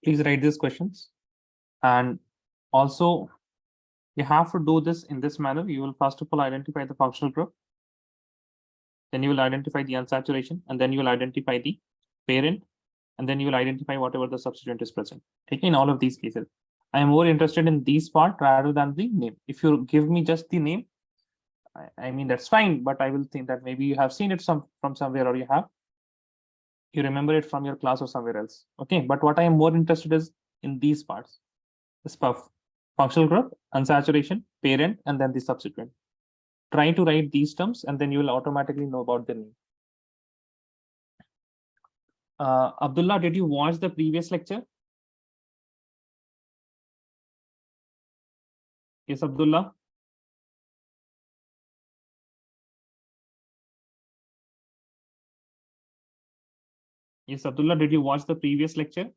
Please write these questions. And also, you have to do this in this manner. You will first of all identify the functional group. Then you will identify the unsaturation, and then you will identify the parent, and then you will identify whatever the substituent is present. Okay, in all of these cases, I am more interested in this part rather than the name. If you give me just the name, I mean, that's fine, but I will think that maybe you have seen it from somewhere, or you remember it from your class or somewhere else. Okay, but what I am more interested is in these parts: this puff, functional group, unsaturation, parent, and then the substituent. Try to write these terms, and then you will automatically know about the name. Abdullah, did you watch the previous lecture? Yes, Abdullah. Yes, Abdullah, did you watch the previous lecture?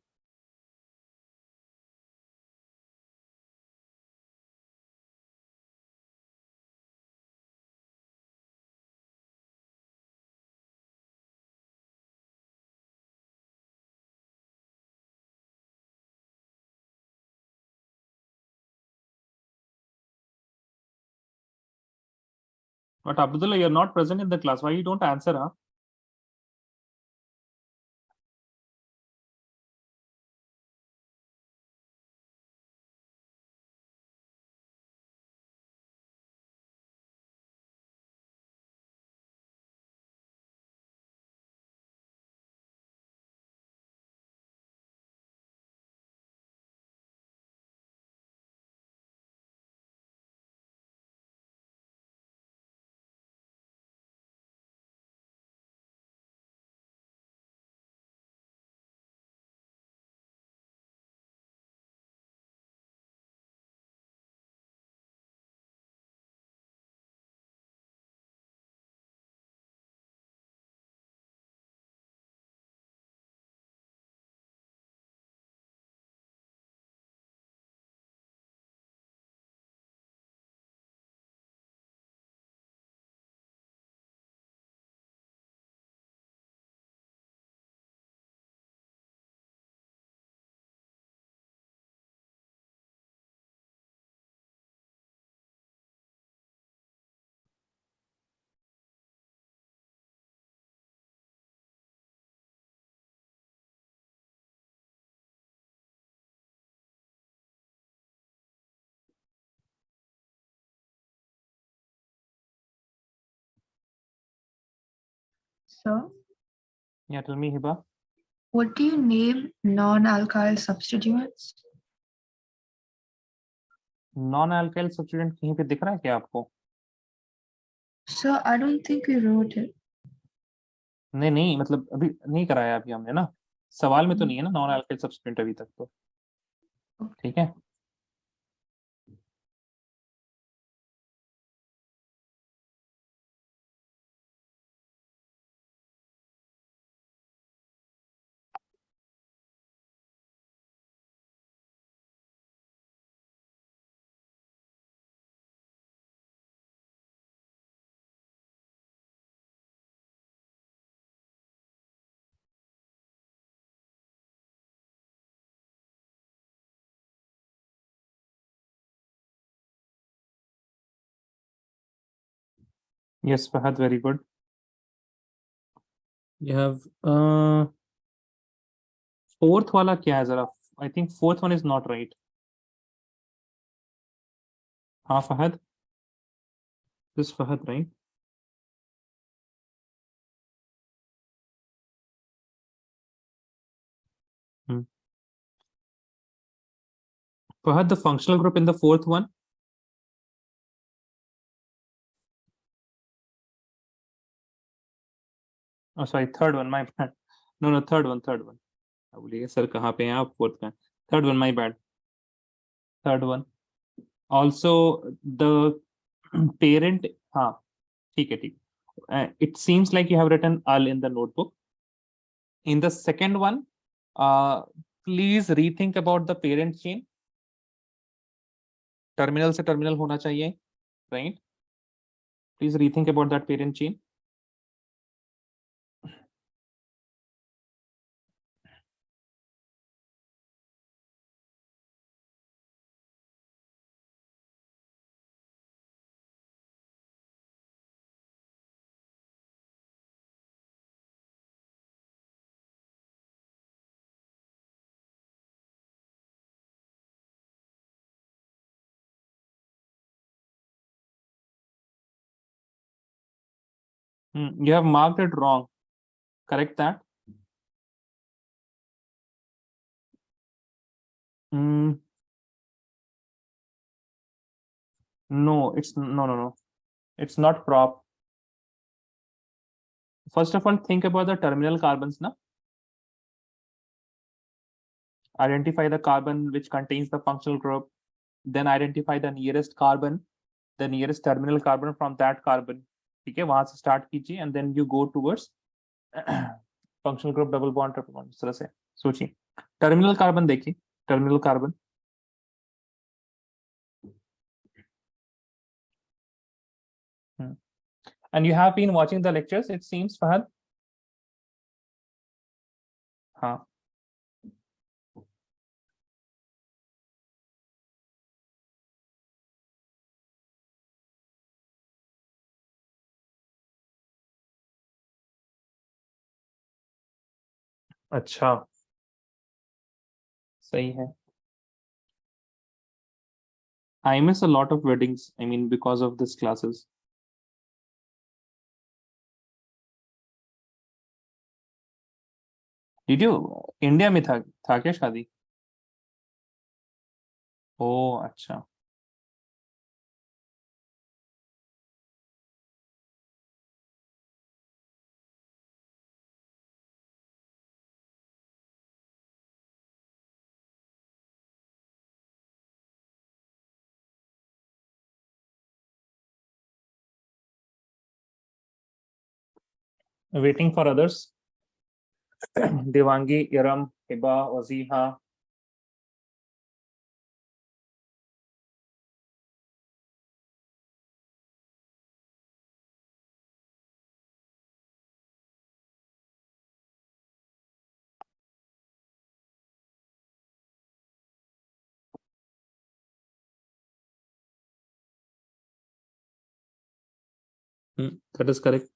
But Abdullah, you're not present in the class. Why you don't answer, huh? So, Yeah, tell me, Hiba. what do you name non-alkyl substituents? Non-alkyl substituent कहीं पे दिख रहा है क्या आपको? Sir, I don't think we wrote it. नहीं नहीं, मतलब अभी नहीं कराया अभी हमने ना, सवाल में तो नहीं है ना नॉन अल्काइल सब्स्टिट्यूएंट अभी तक तो. ठीक है. Yes, Fahad, very good. You have fourth वाला क्या है जरा? I think fourth one is not right. हाँ Fahad, this Fahad, right? Fahad, the functional group in the fourth one. Oh, sorry, third one, my bad. No, third one. अब बोलिए sir कहाँ पे हैं आप? फोर्थ का. Third one, my bad. Third one. Also the parent. हाँ, ठीक है, ठीक. It seems like you have written al in the notebook. In the second one, please rethink about the parent chain. Terminal से terminal होना चाहिए, right? Please rethink about that parent chain. You have marked it wrong. Correct that. No, no. It's not prop. First of all, think about the terminal carbons now. Identify the carbon which contains the functional group, then identify the nearest carbon, the nearest terminal carbon from that carbon. ठीक है, वहां से start कीजिए and then you go towards functional group double bond triple bond. इस तरह से सोचिए. Terminal carbon देखिए, terminal carbon. And you have been watching the lectures, it seems, Fahad. हाँ. अच्छा, सही है. I miss a lot of weddings, I mean, because of this classes. Did you? India में था क्या शादी? ओ अच्छा. Waiting for others. Devangi, Iram, Hiba, Waziha. That is correct.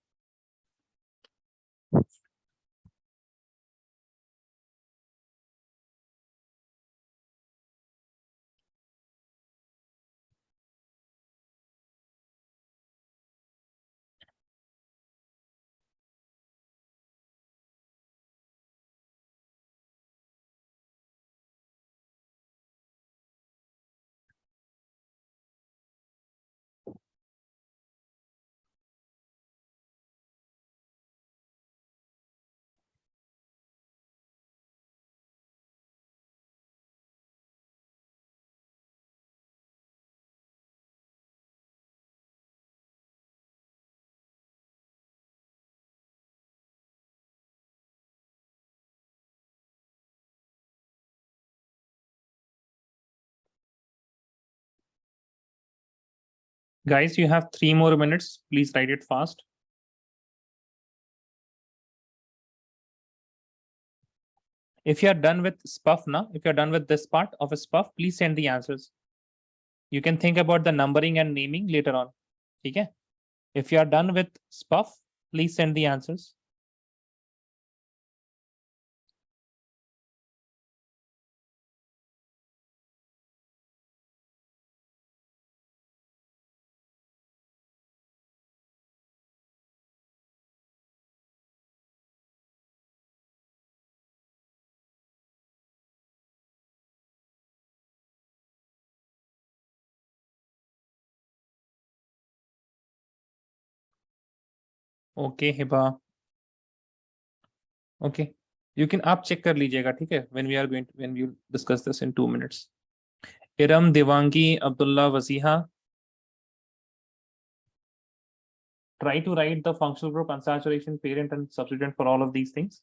Guys, you have 3 more minutes. Please write it fast. If you are done with SPUF now, if you're done with this part of a SPUF, please send the answers. You can think about the numbering and naming later on. Okay? If you are done with SPUF, please send the answers. Okay, Hiba. Okay. You can आप check कर लीजिएगा, ठीक है? When we discuss this in 2 minutes. Iram, Devangi, Abdullah, Wasiha. Try to write the functional group unsaturation, parent, and substituent for all of these things.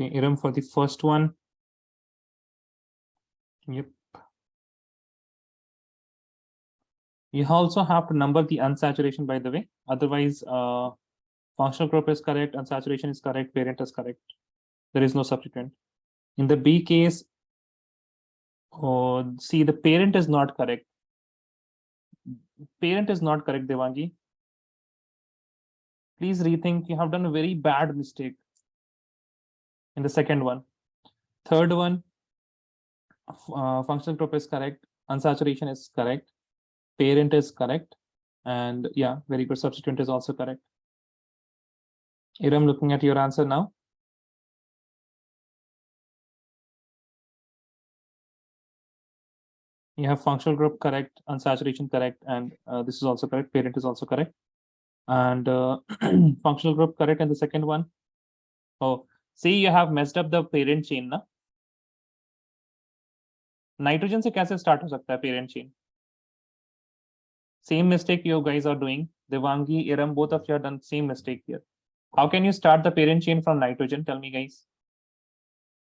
Okay, Iram for the first one. Yep. You also have to number the unsaturation, by the way. Otherwise, functional group is correct, unsaturation is correct, parent is correct. There is no substituent. In the B case, see, the parent is not correct. Parent is not correct, Devangi. Please rethink. You have done a very bad mistake in the second one. Third one, functional group is correct, unsaturation is correct, parent is correct, and yeah, very good, substituent is also correct. Iram, looking at your answer now. You have functional group correct, unsaturation correct, and this is also correct, parent is also correct. And functional group correct in the second one. Oh, see, you have messed up the parent chain, na? Nitrogen से कैसे start हो सकता है parent chain? Same mistake you guys are doing. Devangi, Iram, both of you have done same mistake here. How can you start the parent chain from nitrogen? Tell me, guys.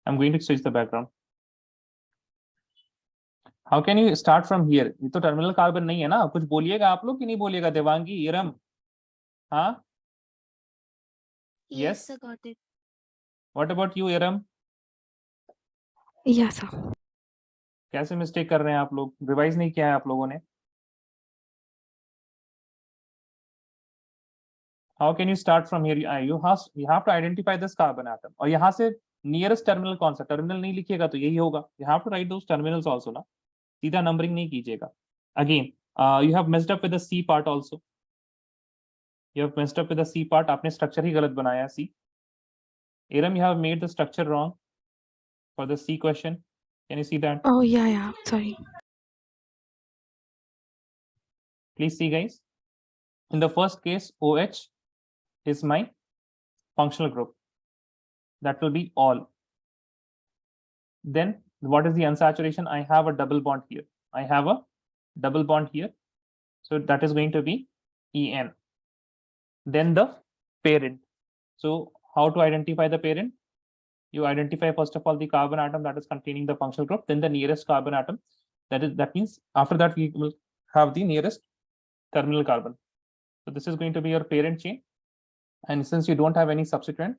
I'm going to switch the background. How can you start from here? ये तो terminal carbon नहीं है ना, कुछ बोलिएगा आप लोग कि नहीं बोलिएगा? देवांगी, इरम, हाँ? Yes, sir, got it. What about you, Iram? Yes, sir. कैसे मिस्टेक कर रहे हैं आप लोग? रिवाइज नहीं किया है आप लोगों ने? How can you start from here? You have to identify this carbon atom. और यहाँ से nearest terminal कौन सा? टर्मिनल नहीं लिखिएगा तो यही होगा. You have to write those terminals also ना. सीधा नंबरिंग नहीं कीजिएगा. Again, you have messed up with the C part also. You have messed up with the C part. आपने structure ही गलत बनाया C. Iram, you have made the structure wrong for the C question. Can you see that? Oh, yeah. Sorry. Please see, guys. In the first case, OH is my functional group. That will be all. Then what is the unsaturation? I have a double bond here. I have a double bond here. So that is going to be En. Then the parent. So how to identify the parent? You identify first of all the carbon atom that is containing the functional group, then the nearest carbon atom. That means after that we will have the nearest terminal carbon. So this is going to be your parent chain. And since you don't have any substituent,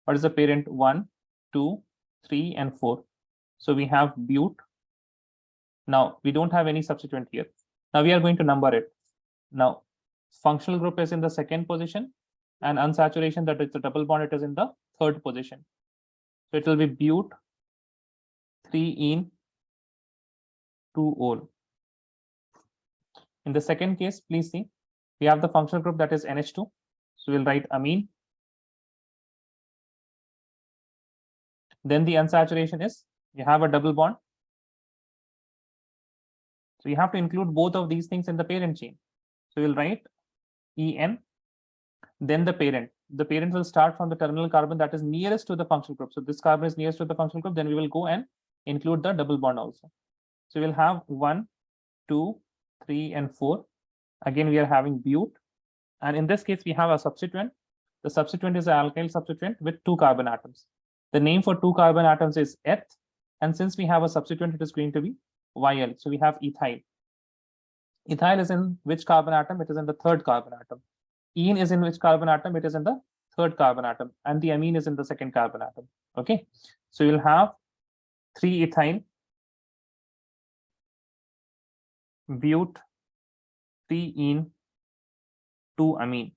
what is the parent? 1, 2, 3, and 4. So we have bute. Now we don't have any substituent here. Now we are going to number it. Now functional group is in the second position, and unsaturation, that is the double bond, it is in the third position. So it will be bute, 3-ene, 2-ol. In the second case, please see, we have the functional group that is NH2. So we'll write amine. Then the unsaturation is, you have a double bond. So you have to include both of these things in the parent chain. So we'll write En, then the parent. The parent will start from the terminal carbon that is nearest to the functional group. So this carbon is nearest to the functional group. Then we will go and include the double bond also. So we'll have 1, 2, 3, and 4. Again, we are having bute. And in this case, we have a substituent. The substituent is an alkyl substituent with 2 carbon atoms. The name for 2 carbon atoms is eth. And since we have a substituent, it is going to be Yl. So we have ethyl. Ethyl is in which carbon atom? It is in the third carbon atom. En is in which carbon atom? It is in the third carbon atom. And the amine is in the second carbon atom. Okay. So you'll have 3-ethyl, bute, 3-ene, 2-amine.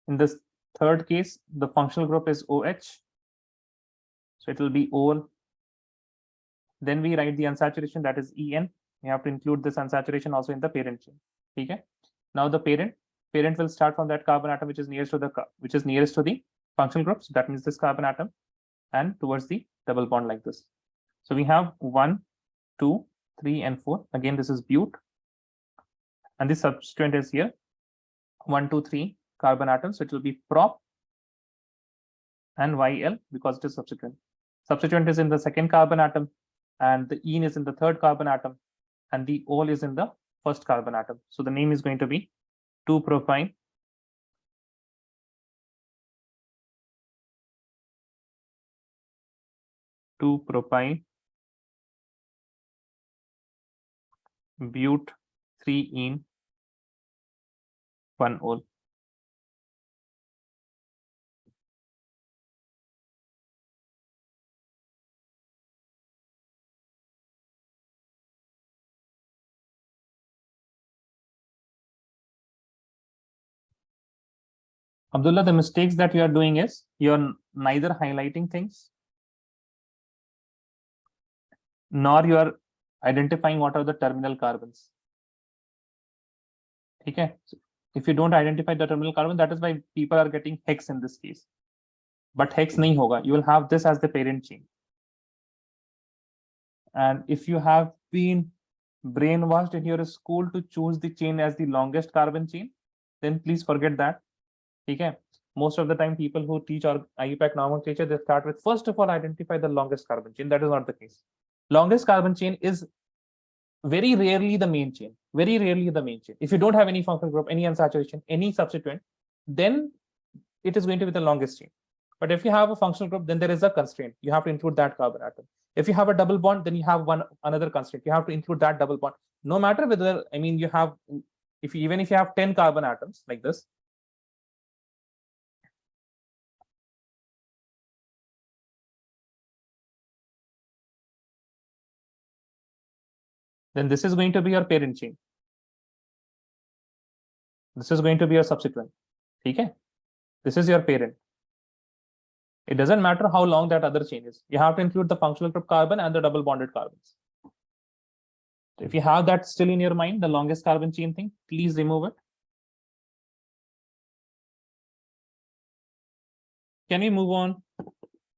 In this third case, the functional group is OH. So it will be ol. Then we write the unsaturation, that is En. We have to include this unsaturation also in the parent chain. Okay. Now the parent will start from that carbon atom which is nearest to the functional group. So that means this carbon atom, and towards the double bond like this. So we have 1, 2, 3, and 4. Again, this is bute. And the substituent is here 1, 2, 3 carbon atoms. So it will be prop and Yl because it is substituent. Substituent is in the second carbon atom, and the En is in the third carbon atom, and the ol is in the first carbon atom. So the name is going to be 2-propyne 2-propyl but 3-ene 1-ol. Abdullah, the mistakes that you are doing is you're neither highlighting things nor you are identifying what are the terminal carbons. Okay. If you don't identify the terminal carbon, that is why people are getting hex in this case. But hex nahi hoga. You will have this as the parent chain. And if you have been brainwashed in your school to choose the chain as the longest carbon chain, then please forget that. Okay. Most of the time, people who teach or IUPAC nomenclature, they start with first of all identify the longest carbon chain. That is not the case. Longest carbon chain is very rarely the main chain. Very rarely the main chain. If you don't have any functional group, any unsaturation, any substituent, then it is going to be the longest chain. But if you have a functional group, then there is a constraint. You have to include that carbon atom. If you have a double bond, then you have another constraint. You have to include that double bond. No matter whether, I mean, you have, even if you have 10 carbon atoms like this, then this is going to be your parent chain. This is going to be your subsequent. Okay? This is your parent. It doesn't matter how long that other chain is. You have to include the functional group carbon and the double bonded carbons. If you have that still in your mind, the longest carbon chain thing, please remove it. Can we move on?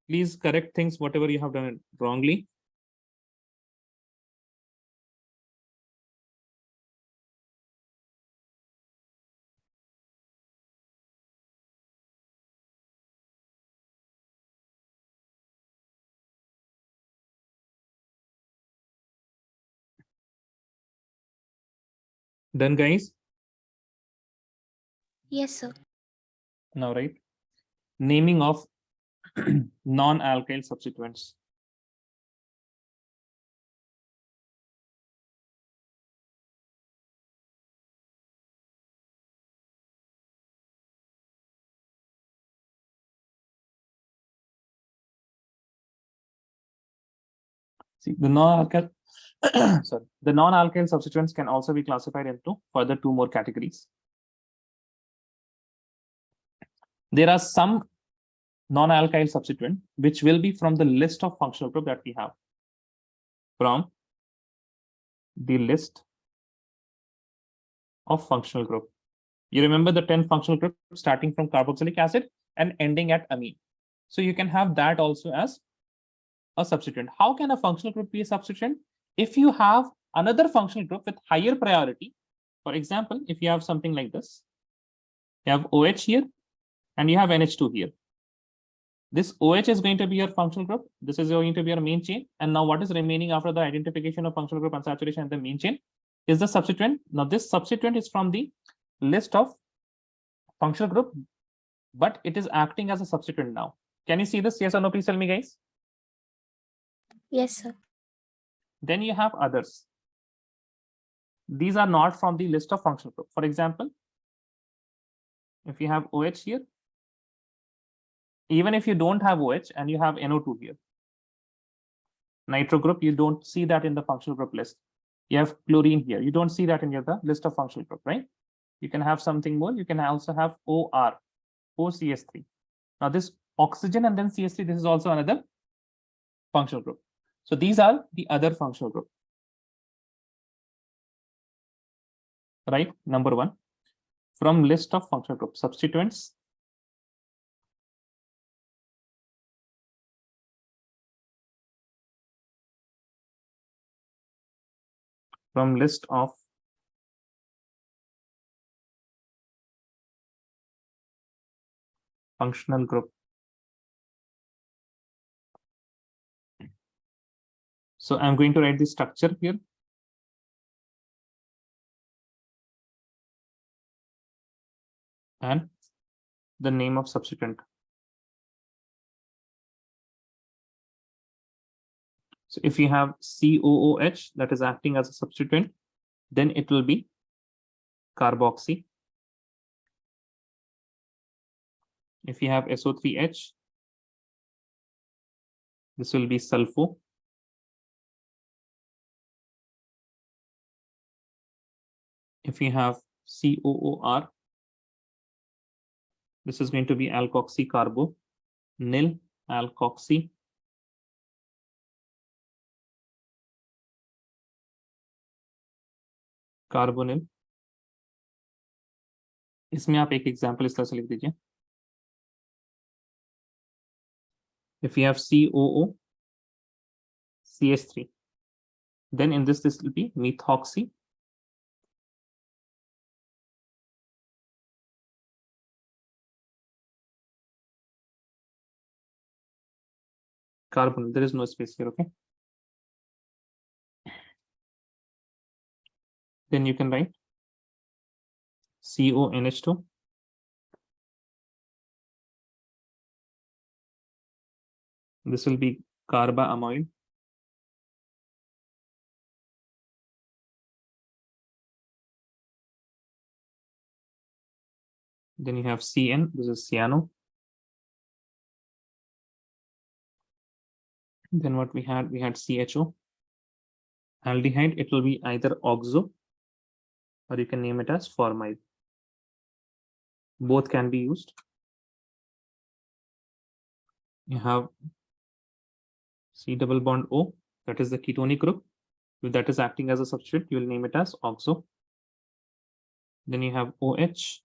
Please correct things, whatever you have done it wrongly. Done, guys? Yes, sir. Now, right? Naming of non-alkyl substituents. See, the non-alkyl sorry, the non-alkyl substituents can also be classified into further 2 more categories. There are some non-alkyl substituent which will be from the list of functional group that we have. From the list of functional group. You remember the 10 functional groups starting from carboxylic acid and ending at amine. So you can have that also as a substituent. How can a functional group be a substituent? If you have another functional group with higher priority, for example, if you have something like this, you have OH here and you have NH2 here. This OH is going to be your functional group. This is going to be your main chain. And now what is remaining after the identification of functional group unsaturation and the main chain is the substituent. Now this substituent is from the list of functional group, but it is acting as a substituent now. Can you see this? Yes or no? Please tell me, guys. Yes, sir. Then you have others. These are not from the list of functional group. For example, if you have OH here, even if you don't have OH and you have NO2 here, nitro group, you don't see that in the functional group list. You have chlorine here. You don't see that in the list of functional group, right? You can have something more. You can also have OR, OCS3. Now this oxygen and then CS3, this is also another functional group. So these are the other functional group. Right? Number 1, from list of functional group substituents. From list of functional group. So I'm going to write the structure here. And the name of substituent. So if you have COOH that is acting as a substituent, then it will be carboxy. If you have SO3H, this will be sulfo. If you have COOR, this is going to be alkoxy carbo, nil alkoxy. Carbonyl. इसमें आप एक example इस तरह से लिख दीजिए। If you have COO CH3, then in this will be methoxy carbon. There is no space here, okay? Then you can write CONH2 this will be carbaamide. Then you have CN, this is cyano. Then what we had CHO. Aldehyde, it will be either oxo or you can name it as formide. Both can be used. You have C double bond O, that is the ketonic group. If that is acting as a substitute, you will name it as oxo. Then you have OH.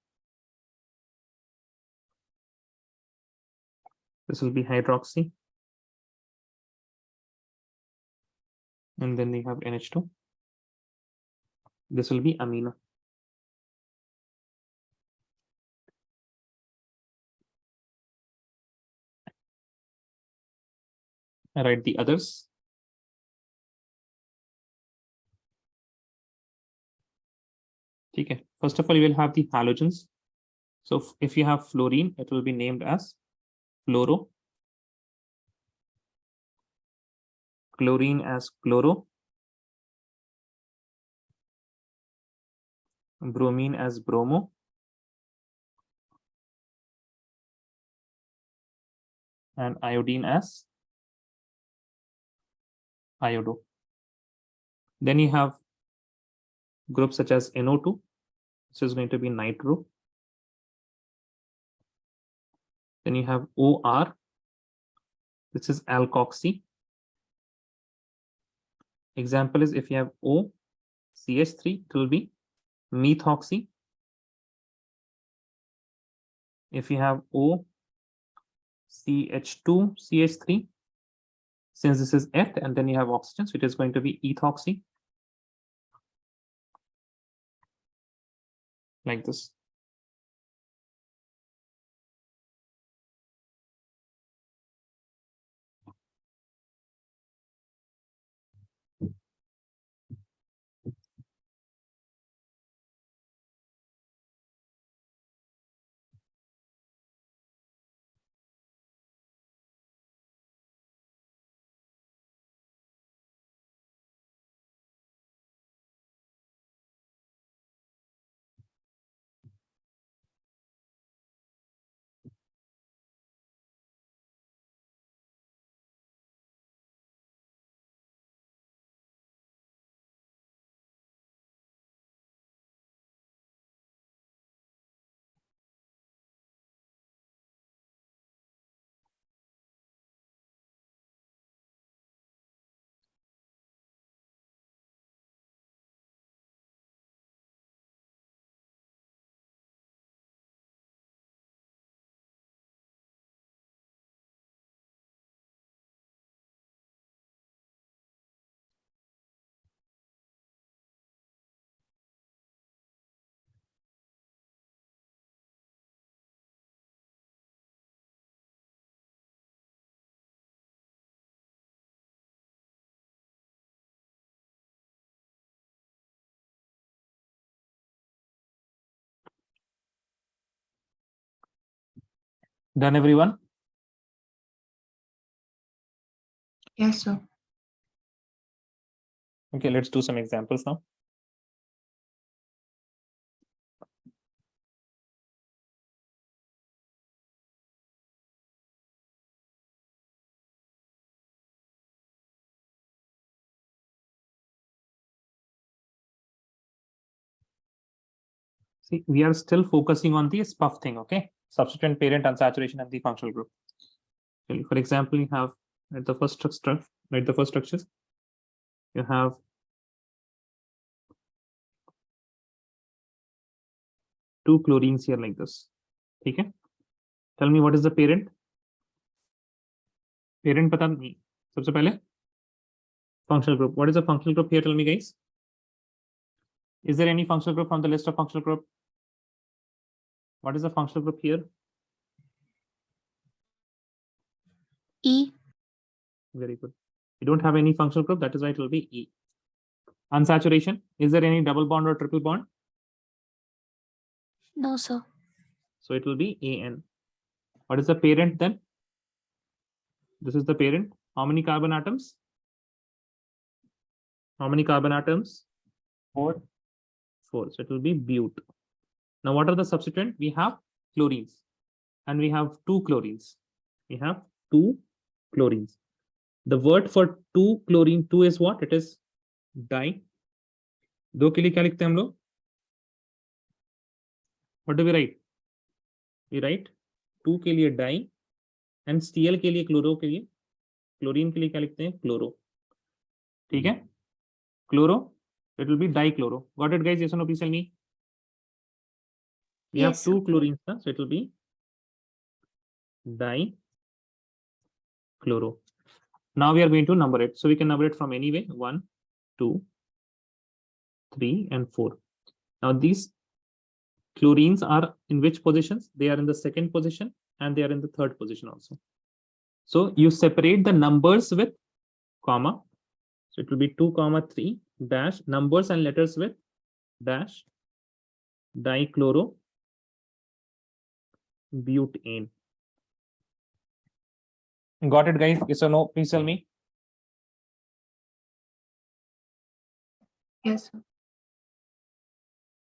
This will be hydroxy. And then we have NH2. This will be amino. I write the others. Okay. First of all, you will have the halogens. So if you have fluorine, it will be named as fluoro. Chlorine as chloro. Bromine as bromo. And iodine as iodo. Then you have groups such as NO2. This is going to be nitro. Then you have OR. This is alkoxy. Example is if you have O CH3, it will be methoxy. If you have O CH2 CH3, since this is Et and then you have oxygen, so it is going to be ethoxy. Like this. Done, everyone? Yes, sir. Okay, let's do some examples now. See, we are still focusing on the SPUF thing, okay? Substituent, parent, unsaturation, and the functional group. Okay, for example, you have at the first structure, right? The first structures, you have two chlorines here like this. Okay? Tell me what is the parent? Parent पता नहीं. सबसे पहले functional group. What is the functional group here? Tell me, guys. Is there any functional group from the list of functional group? What is the functional group here? E. Very good. You don't have any functional group, that is why it will be E. Unsaturation. Is there any double bond or triple bond? No, sir. So it will be AN. What is the parent then? This is the parent. How many carbon atoms? How many carbon atoms? 4. 4. So it will be bute. Now, what are the substituent? We have chlorines and we have two chlorines. We have two chlorines. The word for two chlorine, two is what? It is di. दो के लिए क्या लिखते हैं हम लोग? What do we write? We write 2 के लिए di and Cl के लिए क्लोरो के लिए क्लोरीन के लिए क्या लिखते हैं? क्लोरो. ठीक है? Chloro. It will be dichloro. Got it, guys? Yes or no? Please tell me. We have Yes, two sir. chlorines, so it will be dichloro. Now we are going to number it. So we can number it from anyway. 1, 2, 3, and 4. Now these chlorines are in which positions? They are in the second position and they are in the third position also. So you separate the numbers with comma. So it will be 2, 3 dash numbers and letters with dash dichloro butane. Got it, guys? Yes or no? Please tell me. Yes, sir.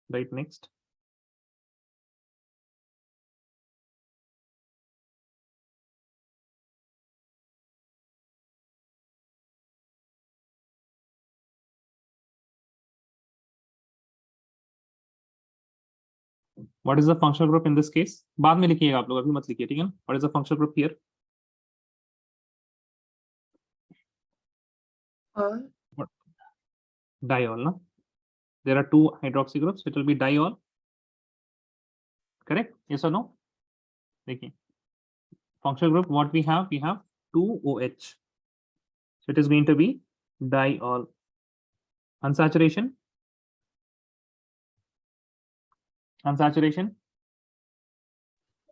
Right, next. What is the functional group in this case? बाद में लिखिएगा आप लोग, अभी मत लिखिए, ठीक है ना? What is the functional group here? Diol, no? There are two hydroxy groups, it will be diol. Correct? Yes or no? देखिए. Functional group, what we have? We have 2 OH. So it is going to be diol. Unsaturation? Unsaturation?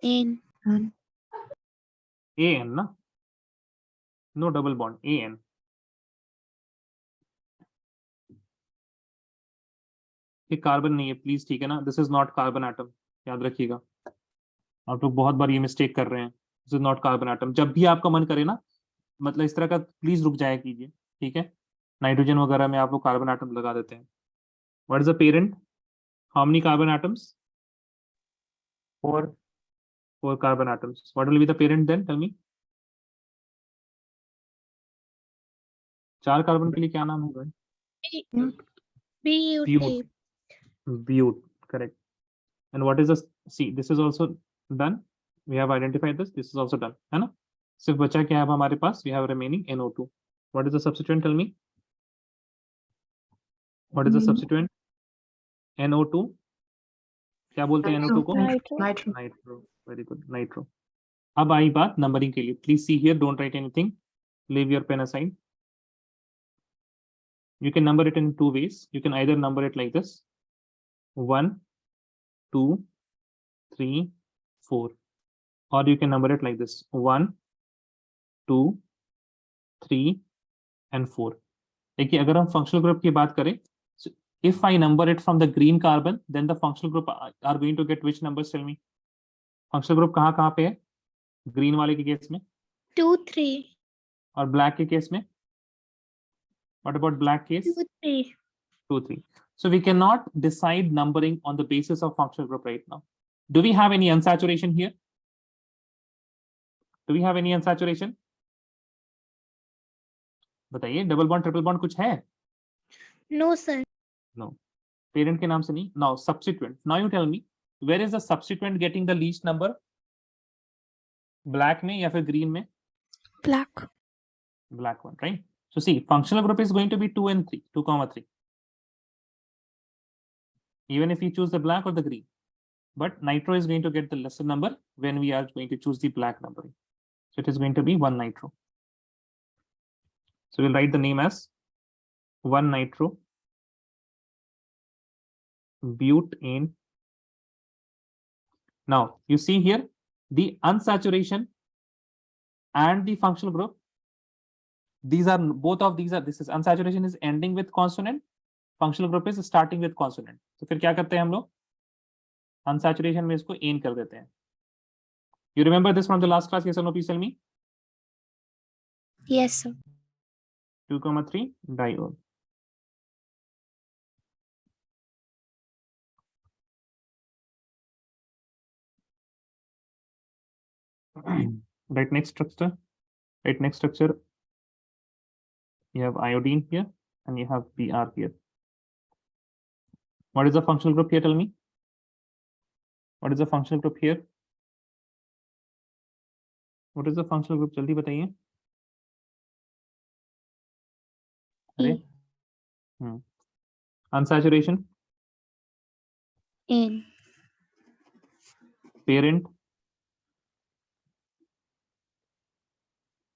N. And AN, no? No double bond, AN. ये carbon नहीं है please, ठीक है ना? This is not carbon atom, याद रखिएगा. आप लोग बहुत बार ये मिस्टेक कर रहे हैं. This is not carbon atom. जब भी आपका मन करे ना, मतलब इस तरह का, प्लीज रुक जाया कीजिए, ठीक है? नाइट्रोजन वगैरह में आप लोग कार्बन एटम लगा देते हैं. What is the parent? How many carbon atoms? 4. 4 carbon atoms. What will be the parent then? Tell me. 4 carbon के लिए क्या नाम होगा? Butane. Bute, correct. And what is this? See, this is also done. We have identified this. This is also done, है ना? सिर्फ बचा क्या है हमारे पास? We have remaining NO2. What is the substituent? Tell me. What is the substituent? NO2. क्या बोलते हैं NO2 को? Nitro. nitro. Nitro. Very good. Nitro. अब आई बात नंबरिंग के लिए. Please see here. Don't write anything. Leave your pen aside. You can number it in two ways. You can either number it like this: 1, 2, 3, 4, or you can number it like this: 1, 2, 3, and 4. देखिए, अगर हम functional group की बात करें, so if I number it from the green carbon, then the functional group are going to get which numbers? Tell me. Functional group कहाँ पे है? Green वाले के केस में 2, 3. और black के केस में What about black case? 2, 3. 2, 3. So we cannot decide numbering on the basis of functional group right now. Do we have any unsaturation here? Do we have any unsaturation? बताइए, double bond triple bond कुछ है? No, sir. No. Parent के नाम से नहीं. Now subsequent. Now you tell me, where is the subsequent getting the least number? Black में या फिर green में? Black. Black one, right? So see, functional group is going to be 2 and 3, 2, 3. Even if we choose the black or the green, but nitro is going to get the lesser number when we are going to choose the black numbering. So it is going to be 1 nitro. So we'll write the name as 1 nitro butane. Now you see here the unsaturation and the functional group. These are both of these are, this is unsaturation is ending with consonant, functional group is starting with consonant. तो फिर क्या करते हैं हम लोग? Unsaturation में इसको in कर देते हैं. You remember this from the last class? Yes or no? Please tell me. Yes, sir. 2, 3 diol. Right next structure. Right next structure. You have iodine here and you have Br here. What is the functional group here? Tell me. What is the functional group here? What is the functional group? जल्दी बताइए. E. Unsaturation. In. Parent.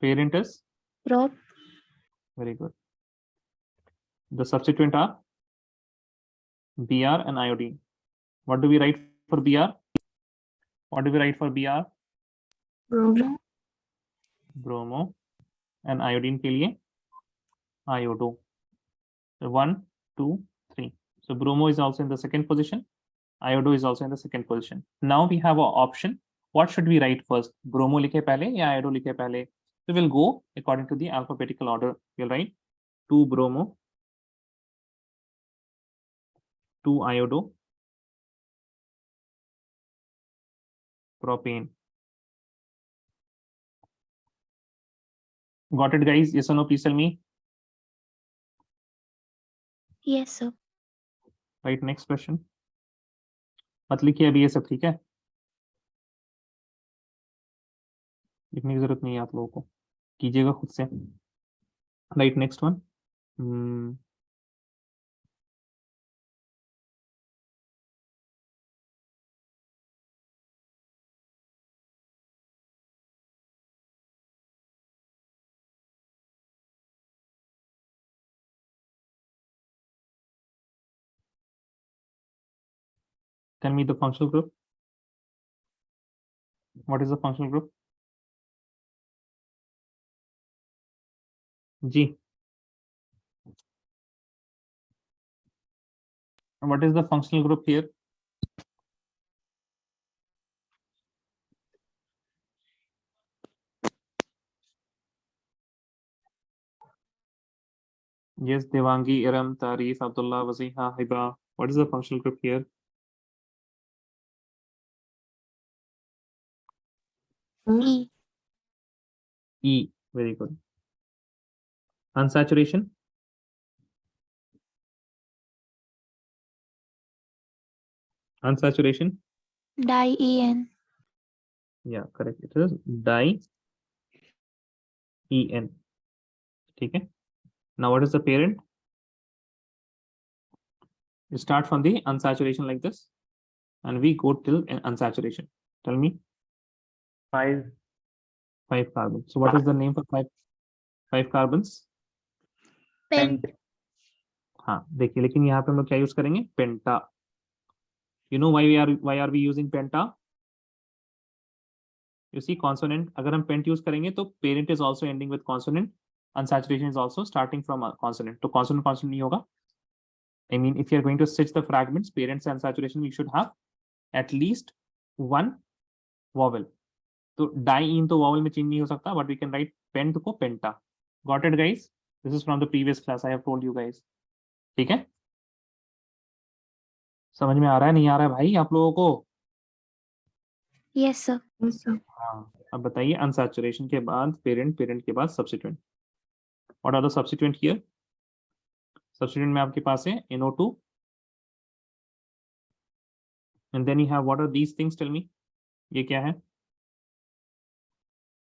Parent is Prop. very good. The substituent are Br and iodine. What do we write for Br? What do we write for Br? Bromo. Bromo. And iodine के लिए iodo. So 1, 2, 3. So bromo is also in the second position. Iodo is also in the second position. Now we have an option. What should we write first? Bromo लिखे पहले या iodo लिखे पहले? So we'll go according to the alphabetical order. We'll write 2 bromo, 2 iodo, propane. Got it, guys? Yes or no? Please tell me. Yes, sir. Right, next question. मत लिखिए अभी ये सब, ठीक है? लिखने की जरूरत नहीं है आप लोगों को, कीजिएगा खुद से. Right, next one. Tell me the functional group. What is the functional group? G. What is the functional group here? Yes, Devangi, Iram, Tarif, Abdullah, Waziha, Hiba. What is the functional group here? E. E. Very good. Unsaturation. Unsaturation. Di-En. Yeah, correct. It is di-En. Okay. Now, what is the parent? You start from the unsaturation like this, and we go till unsaturation. Tell me. 5 carbons. So, what is the name for 5 carbons? Pent. हाँ देखिए, लेकिन यहाँ पे हम लोग क्या use करेंगे? पेंटा. You know why are we using penta? You see consonant. अगर हम पेंट यूज करेंगे तो parent is also ending with consonant. Unsaturation is also starting from a consonant. तो consonant नहीं होगा. I mean, if you are going to stitch the fragments, parents and unsaturation, we should have at least one vowel. तो die in तो vowel में change नहीं हो सकता, but we can write pent को penta. Got it, guys? This is from the previous class. I have told you guys. ठीक है, समझ में आ रहा है नहीं आ रहा है भाई आप लोगों को? Yes, sir. Yes, sir. हाँ, अब बताइए अनसैचुरेशन के बाद पेरेंट, पेरेंट के बाद substituent. What are the substituent here? Substituent में आपके पास है NO2 and then you have what are these things, tell me? ये क्या है?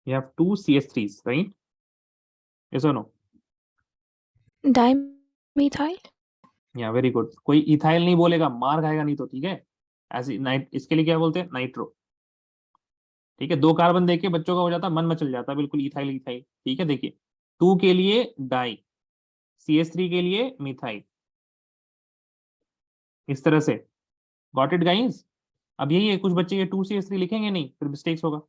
You have two CH3s, right? Yes or no? Dimethyl. या वेरी गुड. कोई इथाइल नहीं बोलेगा, मार खाएगा नहीं तो, ठीक है? ऐसी नाइट, इसके लिए क्या बोलते हैं? नाइट्रो. ठीक है, 2 कार्बन देके बच्चों का हो जाता, मन मचल जाता बिल्कुल, इथाइल इथाइल. ठीक है, देखिए 2 के लिए डाई, CH3 के लिए मिथाइल, इस तरह से. Got it guys? अब यही है, कुछ बच्चे ये 2CH3 लिखेंगे नहीं, फिर मिस्टेक्स होगा.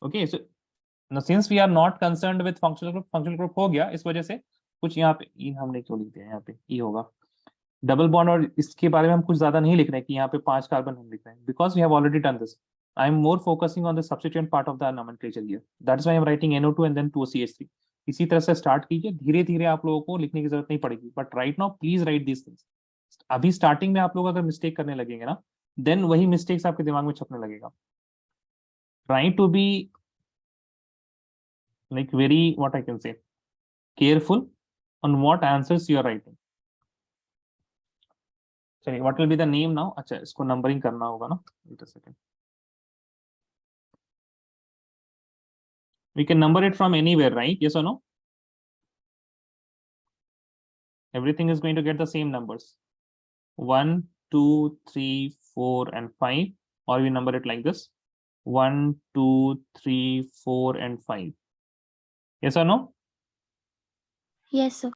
Okay, so since we are not concerned with functional group हो गया, इस वजह से कुछ यहाँ पे इन हमने क्यों लिख दिया, यहाँ पे ई होगा. डबल बॉन्ड और इसके बारे में हम कुछ ज्यादा नहीं लिख रहे हैं कि यहाँ पे 5 कार्बन हम लिख रहे हैं, because we have already done this. I am more focusing on the substituent part of the nomenclature here. That's why I am writing NO2 and then 2CH3. इसी तरह से स्टार्ट कीजिए, धीरे धीरे आप लोगों को लिखने की जरूरत नहीं पड़ेगी, but right now please right this things. अभी स्टार्टिंग में आप लोग अगर मिस्टेक करने लगेंगे ना, देन वही मिस्टेक्स आपके दिमाग में छपने लगेगा. Try to be like very, what I can say, careful on what answers you are writing. चलिए, what will be the name now? अच्छा, इसको नंबरिंग करना होगा ना. Wait a second. We can number it from anywhere, right? Yes or no? Everything is going to get the same numbers. 1, 2, 3, 4, and 5. Or we number it like this. 1, 2, 3, 4, and 5. Yes or no? Yes, sir.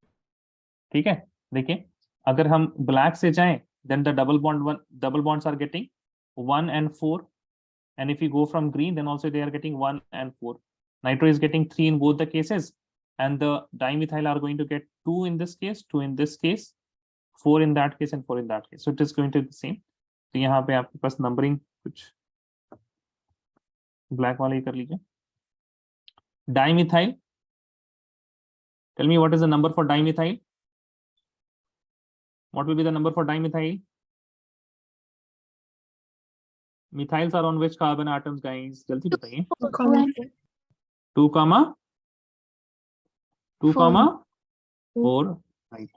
ठीक है, देखिए अगर हम black से जाएं, then the double bonds are getting 1 and 4. And if you go from green, then also they are getting 1 and 4. Nitro is getting 3 in both the cases, and the dimethyl are going to get 2 in this case, 2 in this case, 4 in that case, and 4 in that case. So it is going to be the same. तो यहाँ पे आपके पास numbering कुछ black वाले ही कर लीजिए. Dimethyl. Tell me what is the number for dimethyl? What will be the number for dimethyl? Methyls are on which carbon atoms, guys? जल्दी बताइए. 2 comma 2 Four. comma 4. Right.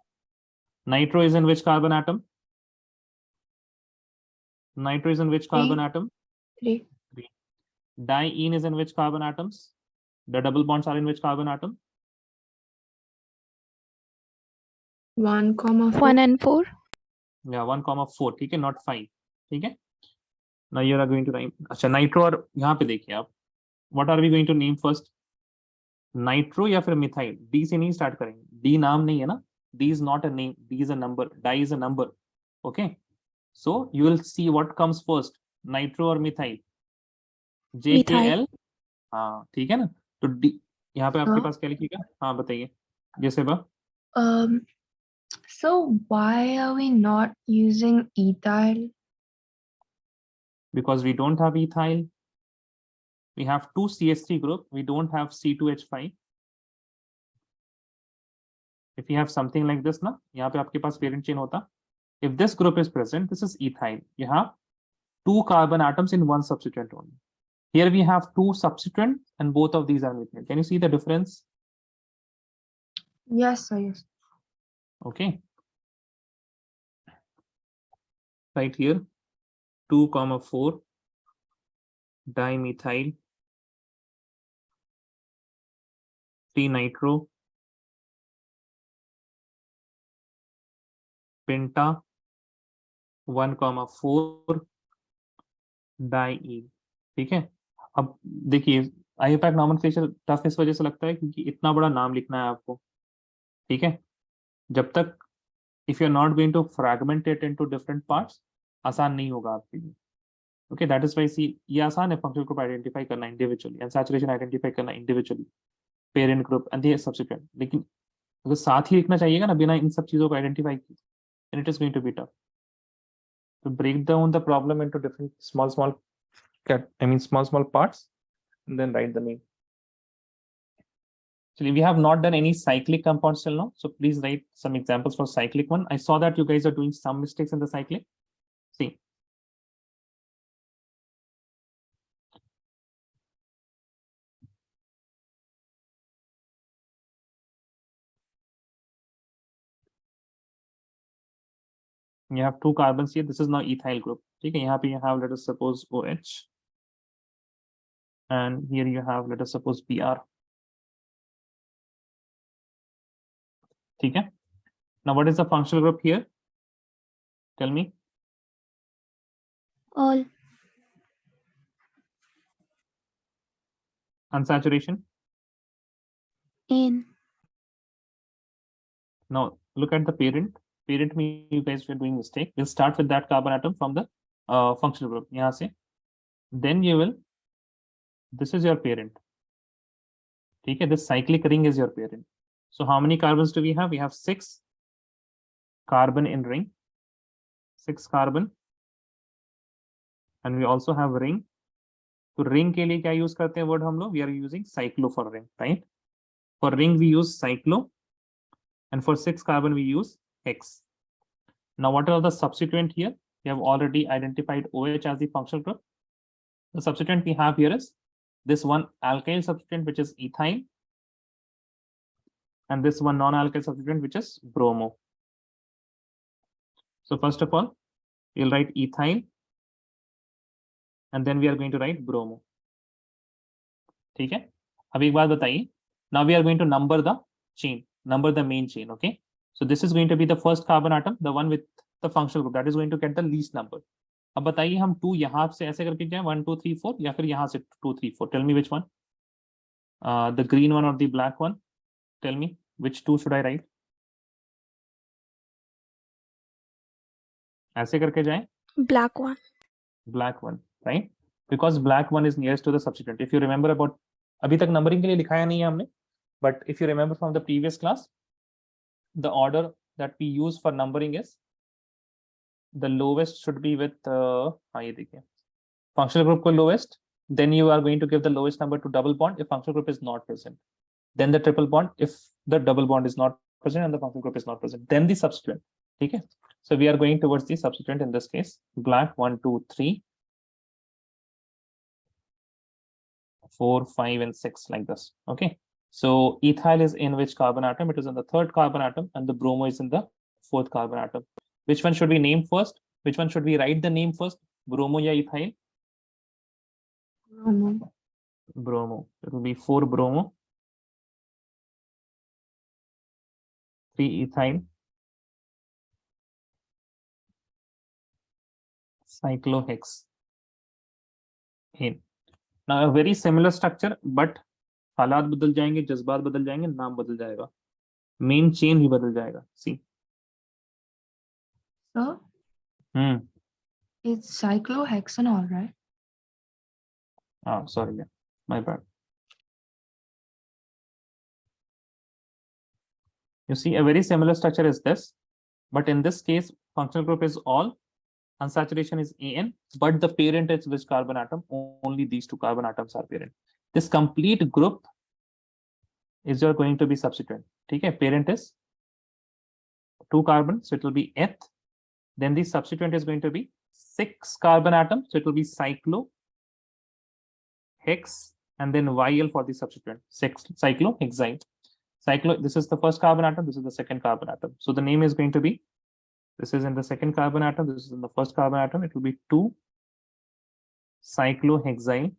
Nitro is in which carbon atom? Nitro is in which carbon atom? 3. Diene is in which carbon atoms? The double bonds are in which carbon atom? 1, 4. 1 and 4. Yeah, 1, 4. ठीक है, not 5. ठीक है. Now you are going to name. अच्छा, nitro और यहाँ पे देखिए आप. What are we going to name first? Nitro या फिर मिथाइल? डी से नहीं स्टार्ट करेंगे. डी नाम नहीं है ना. D is not a name. D is a number. Di is a number. Okay. So you will see what comes first. Nitro और मिथाइल. JKL. हाँ, ठीक है ना. तो डी यहाँ पे आपके पास क्या लिखिएगा? हाँ बताइए. जैसे बा. So why are we not using ethyl? Because we don't have ethyl. We have 2 CH3 group. We don't have C2H5. If you have something like this ना, यहाँ पे आपके पास parent chain होता. If this group is present, this is ethyl. You have 2 carbon atoms in one substituent only. Here we have 2 substituents and both of these are methyl. Can you see the difference? Yes, sir. Yes. Okay. Right here, 2, 4 dimethyl, 3 nitro, penta, 1, 4 diene. ठीक है. अब देखिए, IUPAC nomenclature tough इस वजह से लगता है क्योंकि इतना बड़ा नाम लिखना है आपको. ठीक है. जब तक if you are not going to fragment it into different parts, आसान नहीं होगा आपके लिए. Okay, that is why see ये आसान है फंक्शनल ग्रुप आइडेंटिफाई करना इंडिविजुअली, एंड सैचुरेशन आइडेंटिफाई करना individually, parent group and the substituent. लेकिन अगर साथ ही लिखना चाहिएगा ना बिना इन सब चीजों को आइडेंटिफाई किए, then it is going to be tough. तो break down the problem into different small parts and then write the name. Actually, we have not done any cyclic compounds till now. So please write some examples for cyclic one. I saw that you guys are doing some mistakes in the cyclic. See. You have 2 carbons here. This is now ethyl group. Okay, here you have, let us suppose OH. And here you have, let us suppose Br. Okay. Now, what is the functional group here? Tell me. All. Unsaturation. In. Now, look at the parent. Parent means you guys were doing mistake. We'll start with that carbon atom from the functional group. Yahan se. Then you will, this is your parent. Okay, this cyclic ring is your parent. So how many carbons do we have? We have 6 carbon in ring. 6 carbon. And we also have ring. तो ring के लिए क्या use करते हैं word हम लोग? We are using cyclo for ring, right? For ring we use cyclo, and for 6 carbon we use hex. Now what are the substituent here? We have already identified OH as the functional group. The substituent we have here is this one alkyl substituent, which is ethyl, and this one non-alkyl substituent, which is bromo. So first of all, we'll write ethyl, and then we are going to write bromo. ठीक है? अब एक बात बताइए. Now we are going to number the chain, number the main chain. Okay. So this is going to be the first carbon atom, the one with the functional group that is going to get the least number. अब बताइए हम 2 यहाँ से ऐसे करके जाए 1 2 3 4 या फिर यहाँ से 2 3 4. Tell me which one. The green one or the black one. Tell me which 2 should I write. ऐसे करके जाए. Black one. Black one, right? Because black one is nearest to the substituent. If you remember about, अभी तक numbering के लिए लिखाया नहीं है हमने, but if you remember from the previous class, the order that we use for numbering is the lowest should be with हाँ ये देखिए functional group को lowest, then you are going to give the lowest number to double bond if functional group is not present, then the triple bond if the double bond is not present and the functional group is not present, then the substituent. Okay, so we are going towards the substituent in this case. Black 1 2 3 4 5 and 6 like this. Okay, so ethyl is in which carbon atom? It is in the 3rd carbon atom, and the bromo is in the 4th carbon atom. Which one should we name first? Which one should we write the name first? Bromo ya ethyl? Bromo. Bromo. It will be 4 bromo, 3 ethyl, cyclohexane. Now a very similar structure, but हालात बदल जाएंगे, जज्बात बदल जाएंगे, नाम बदल जाएगा, main chain भी बदल जाएगा. See. So it's cyclohexanol, right? Sorry, yeah, my bad. You see, a very similar structure is this, but in this case, functional group is all, unsaturation is AN, but the parent is which carbon atom? Only these 2 carbon atoms are parent. This complete group is your going to be substituent. Okay, parent is 2 carbon, so it will be eth. Then the substituent is going to be 6 carbon atom, so it will be cyclo, hex, and then YL for the substituent, cyclohexyl. This is the first carbon atom, this is the second carbon atom. So the name is going to be, this is in the second carbon atom, this is in the first carbon atom, it will be 2 cyclohexyl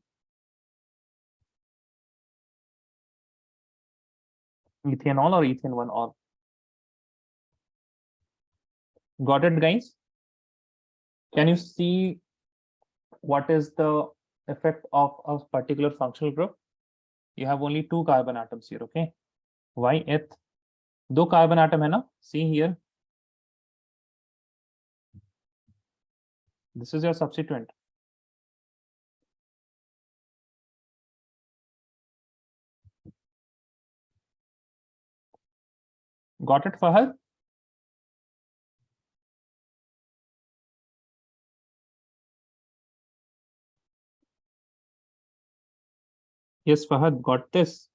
ethanol or ethane 1 or. Got it, guys? Can you see what is the effect of a particular functional group? You have only 2 carbon atoms here. Okay, why eth? 2 carbon atom hai na? See here, this is your substituent. Got it, Fahad? Yes, Fahad, got this.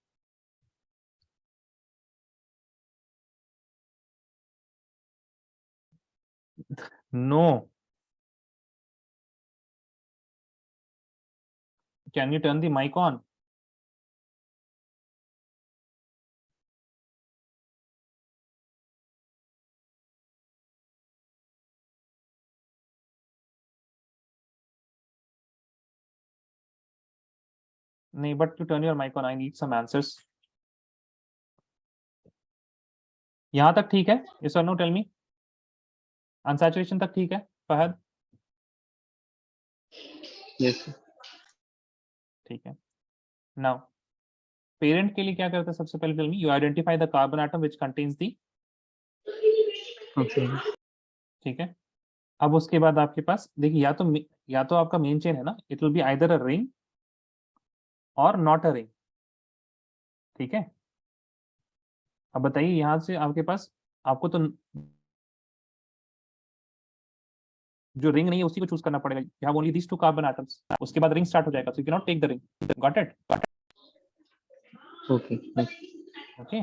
No. Can you turn the mic on? No, but to turn your mic on, I need some answers. यहाँ तक ठीक है? Yes or no? Tell me. Unsaturation तक ठीक है? Fahad? Yes. ठीक है. Now, parent के लिए क्या करते हैं सबसे पहले? Tell me. You identify the carbon atom which contains the. Okay. ठीक है. अब उसके बाद आपके पास देखिए या तो आपका मेन चेन है ना, it will be either a ring और नॉट अ रिंग. ठीक है. अब बताइए यहां से आपके पास आपको तो जो रिंग नहीं है उसी को चूज करना पड़ेगा. You have only these two carbon atoms. उसके बाद रिंग स्टार्ट हो जाएगा. So you can not take the ring. Got it? Okay. Okay.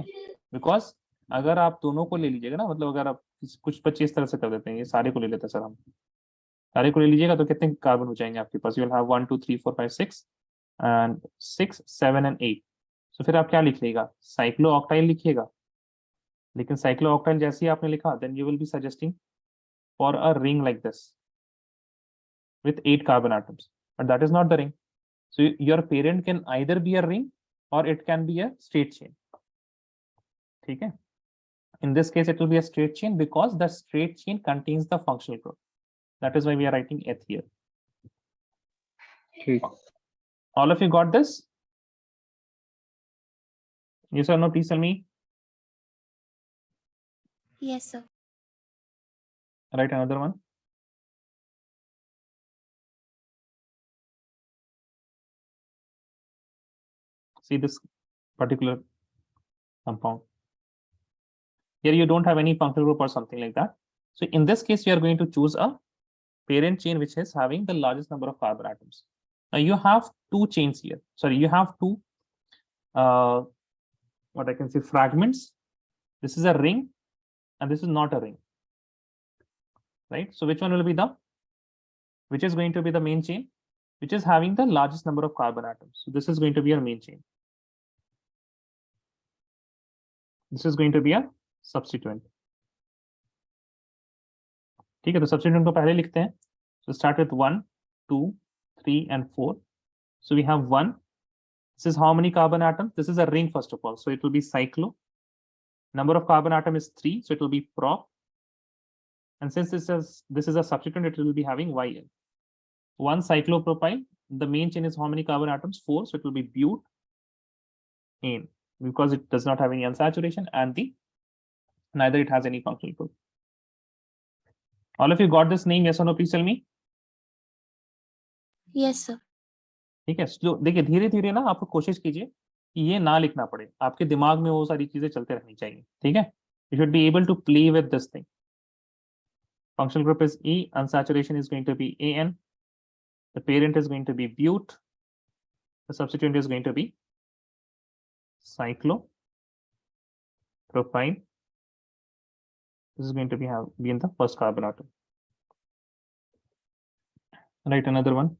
Because अगर आप दोनों को ले लीजिएगा ना, मतलब अगर आप कुछ 25 तरह से कर देते हैं, ये सारे को ले लेते हैं सर हम, सारे को ले लीजिएगा तो कितने कार्बन हो जाएंगे आपके पास? You will have 1 2 3 4 5 6 and 6 7 and 8. तो फिर आप क्या लिखिएगा? साइक्लो ऑक्टाइल लिखिएगा. लेकिन साइक्लो ऑक्टाइल जैसे ही आपने लिखा, then you will be suggesting for a ring like this with 8 carbon atoms, but that is not the ring. So your parent can either be a ring or it can be a straight chain. ठीक है. In this case, it will be a straight chain because the straight chain contains the functional group. That is why we are writing Eth here. ठीक. All of you got this? Yes or no? Please tell me. Yes, sir. Write another one. See this particular compound. Here you don't have any functional group or something like that. So in this case, we are going to choose a parent chain which is having the largest number of carbon atoms. Now you have two chains here. Sorry, you have two what I can say fragments. This is a ring and this is not a ring, right? So which one will be which is going to be the main chain, which is having the largest number of carbon atoms? So this is going to be our main chain. This is going to be a substituent. ठीक है. तो substituent को पहले लिखते हैं. So start with 1 2 3 and 4. So we have 1. This is how many carbon atoms? This is a ring first of all, so it will be cyclo. Number of carbon atom is 3, so it will be prop. And since this is a substituent, it will be having YL. 1 cyclopropyl. The main chain is how many carbon atoms? 4, so it will be butane because it does not have any unsaturation and neither it has any functional group. All of you got this name? Yes or no? Please tell me. Yes, sir. ठीक है. देखिए धीरे धीरे ना आप कोशिश कीजिए कि ये ना लिखना पड़े. आपके दिमाग में वो सारी चीजें चलते रहनी चाहिए. ठीक है. You should be able to play with this thing. Functional group is E. Unsaturation is going to be AN. The parent is going to be bute. The substituent is going to be cyclopropyl. This is going to be in the first carbon atom. Write another one.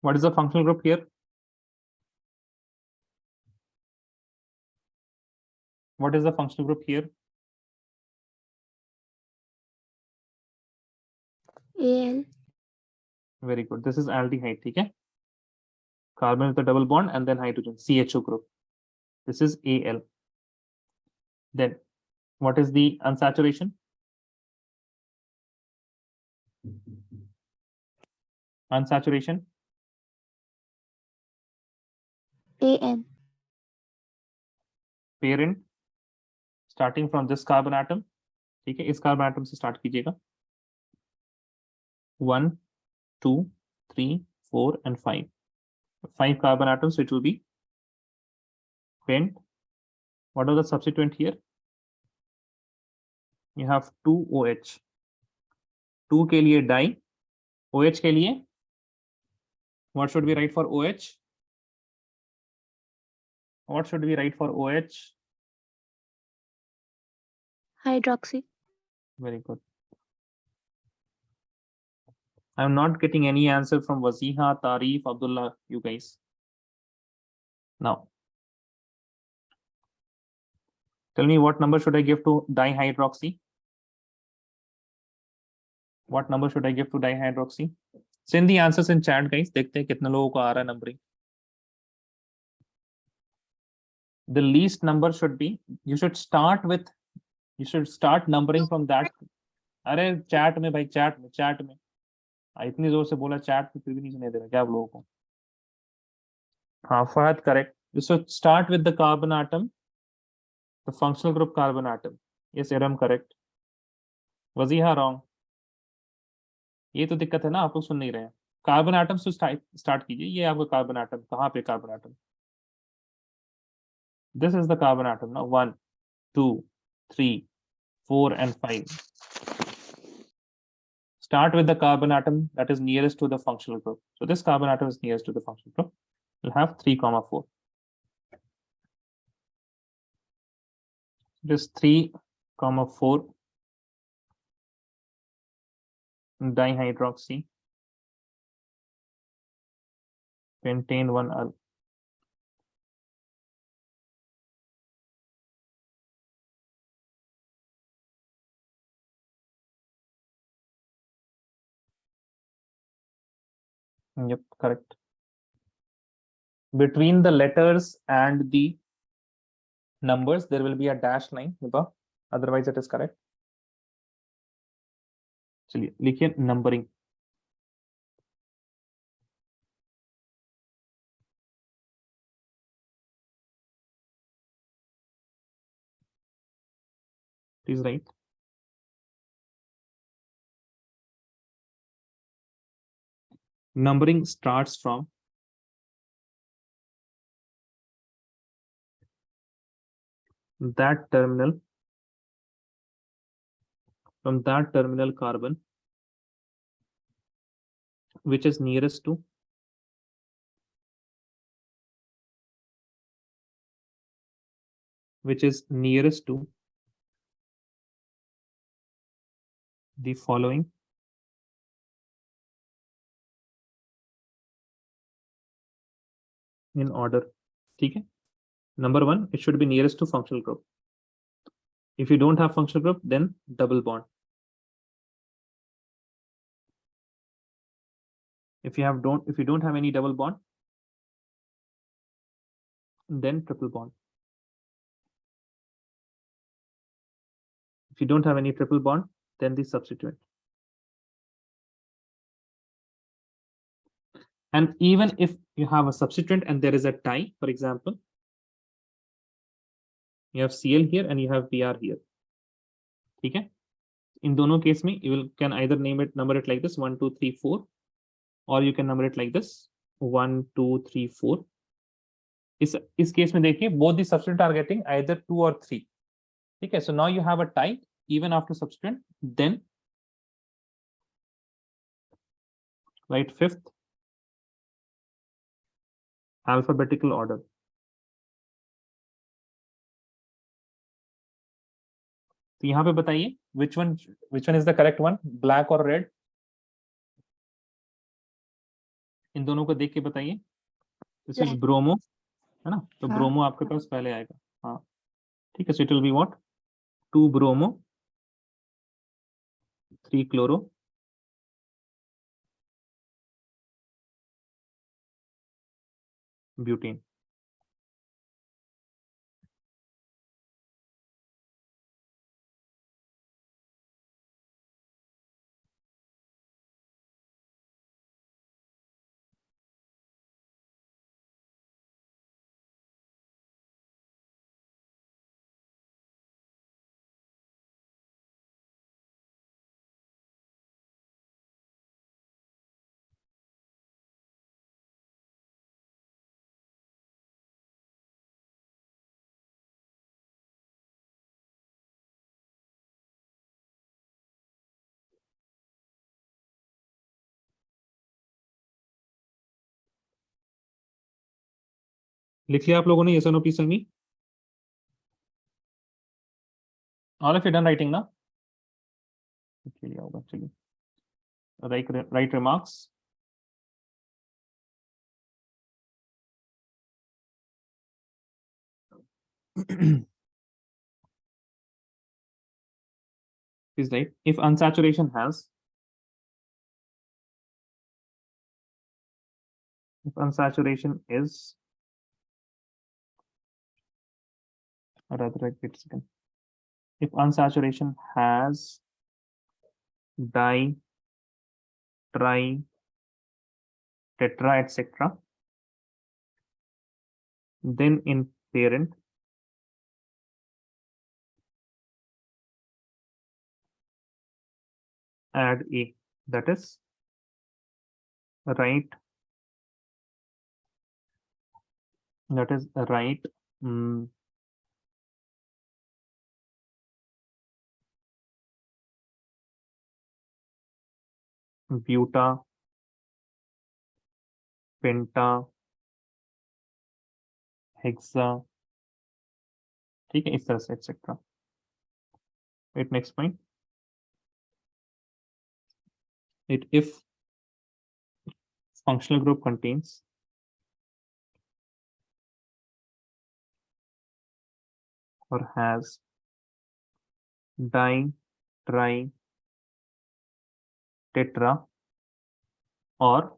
What is the functional group here? What is the functional group here? AL. Very good. This is aldehyde. ठीक है. Carbon with a double bond and then hydrogen, CHO group. This is Al. Then what is the unsaturation? Unsaturation. AN. Parent starting from this carbon atom. ठीक है. इस carbon atom से start कीजिएगा. 1 2 3 4 and 5. 5 carbon atoms, so it will be Pent. What are the substituent here? You have 2OH. 2 के लिए die, OH के लिए what should we write for OH? What should we write for OH? Hydroxy. Very good. I'm not getting any answer from Waziha, Tarif, Abdullah, you guys. Now, tell me what number should I give to dihydroxy? What number should I give to dihydroxy? Send the answers in chat, guys. देखते हैं कितने लोगों को आ रहा है numbering. The least number should be, you should start numbering from that. अरे chat में भाई, chat में. इतनी जोर से बोला chat में, फिर भी नहीं सुने दे रहा क्या आप लोगों को? हाँ, Fahad, correct. You should start with the carbon atom, the functional group carbon atom. Yes, Aram, correct. Waziha, wrong. ये तो दिक्कत है ना, आप लोग सुन नहीं रहे हैं. कार्बन एटम से स्टार्ट कीजिए. ये आपका कार्बन एटम, कहाँ पे carbon atom? This is the carbon atom ना. 1 2 3 4 and 5. Start with the carbon atom that is nearest to the functional group. So this carbon atom is nearest to the functional group. We'll have 3,4. This 3,4 dihydroxy pentane 1-al. Yep, correct. Between the letters and the numbers, there will be a dash line. Otherwise, it is correct. चलिए लिखिए numbering. Please write. Numbering starts from that terminal, carbon which is nearest to the following in order. ठीक है. Number 1, it should be nearest to functional group. If you don't have functional group, then double bond. If you don't have any double bond, then triple bond. If you don't have any triple bond, then the substituent. And even if you have a substituent and there is a tie, for example, you have Cl here and you have Br here. ठीक है. In दोनों case में you can either number it like this 1 2 3 4, or you can number it like this 1 2 3 4. इस case में देखिए both the substituent are getting either 2 or 3. ठीक है. So now you have a tie even after substituent. Then write fifth alphabetical order. तो यहाँ पे बताइए which one is the correct one, black or red? इन दोनों को देख के बताइए. This is ब्रोमो है ना, तो ब्रोमो आपके पास पहले आएगा. हाँ ठीक है. So it will be what? 2 bromo 3 chloro butane. लिख लिया आप लोगों ने? yes or no, please tell me. All of you done writing ना? लिख लिया होगा, चलिए. Write remarks. Please write. If unsaturation is, or rather, wait a second. If unsaturation has di, tri, tetra, etc., then in parent add a, that is right, buta, penta, hexa, ठीक है, इस तरह से etc. Wait, next point. If functional group contains or has di, tri, tetra, or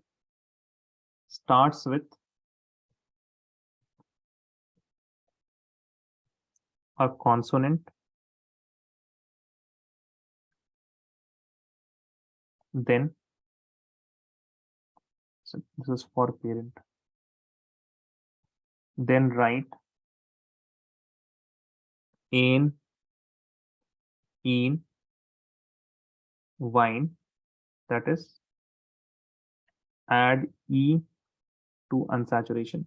starts with a consonant, then, so this is for parent, then write in wine, that is add e to unsaturation.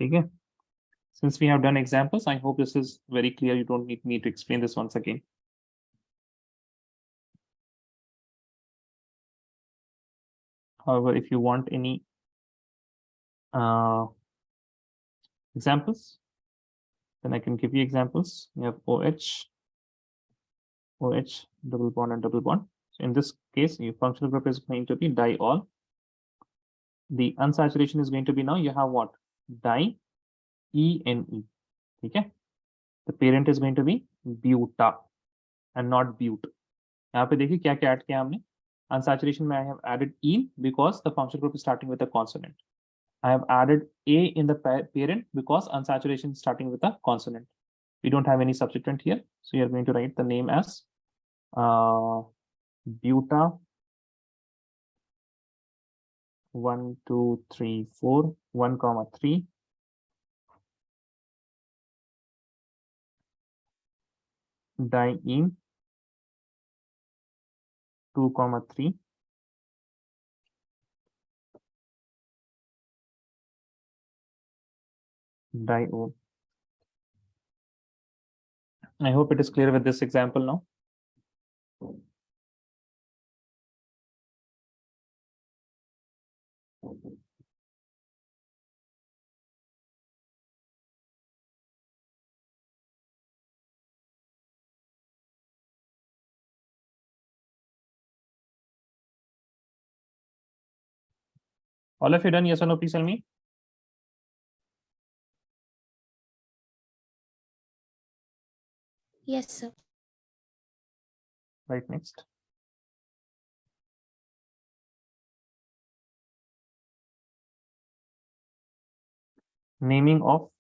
Okay. Since we have done examples, I hope this is very clear. You don't need me to explain this once again. However, if you want any examples, then I can give you examples. You have OH, double bond and double bond. So in this case, your functional group is going to be diol. The unsaturation is going to be, now you have what? Di, ene. Okay. The parent is going to be buta and not bute. यहाँ पे देखिए क्या क्या add किया हमने. Unsaturation में I have added ene because the functional group is starting with a consonant. I have added a in the parent because unsaturation is starting with a consonant. We don't have any substituent here, so you are going to write the name as buta 1, 2, 3, 4, 1, 3, diene 2, 3, diol. I hope it is clear with this example now. All of you done? Yes or no? Please tell me. Yes, sir. Right, next. Naming of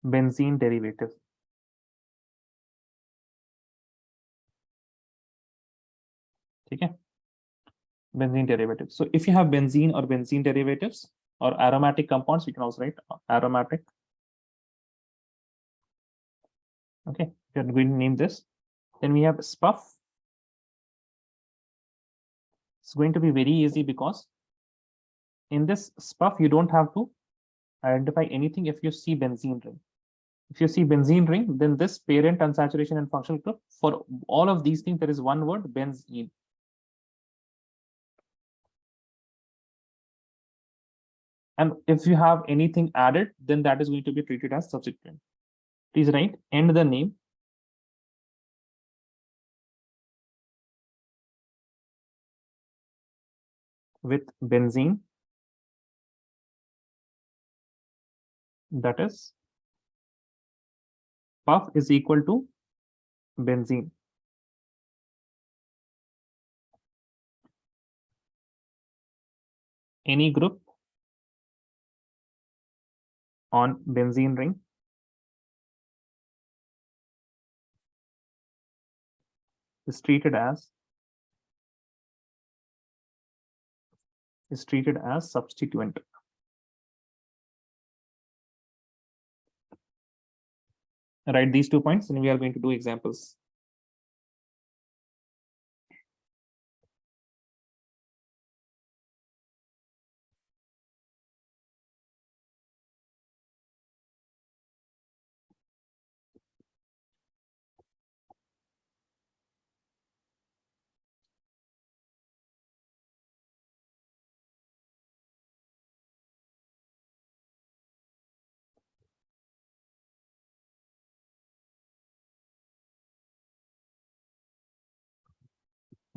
benzene derivative. Okay. Benzene derivatives. So if you have benzene or benzene derivatives or aromatic compounds, we can also write aromatic. Okay, we're going to name this. Then we have spuff. It's going to be very easy because in this spuff, you don't have to identify anything if you see benzene ring. If you see benzene ring, then this parent, unsaturation, and functional group, for all of these things, there is one word, benzene. And if you have anything added, then that is going to be treated as substituent. Please write end the name with benzene, that is puff is equal to benzene. Any group on benzene ring is treated as substituent. Write these 2 points, and we are going to do examples.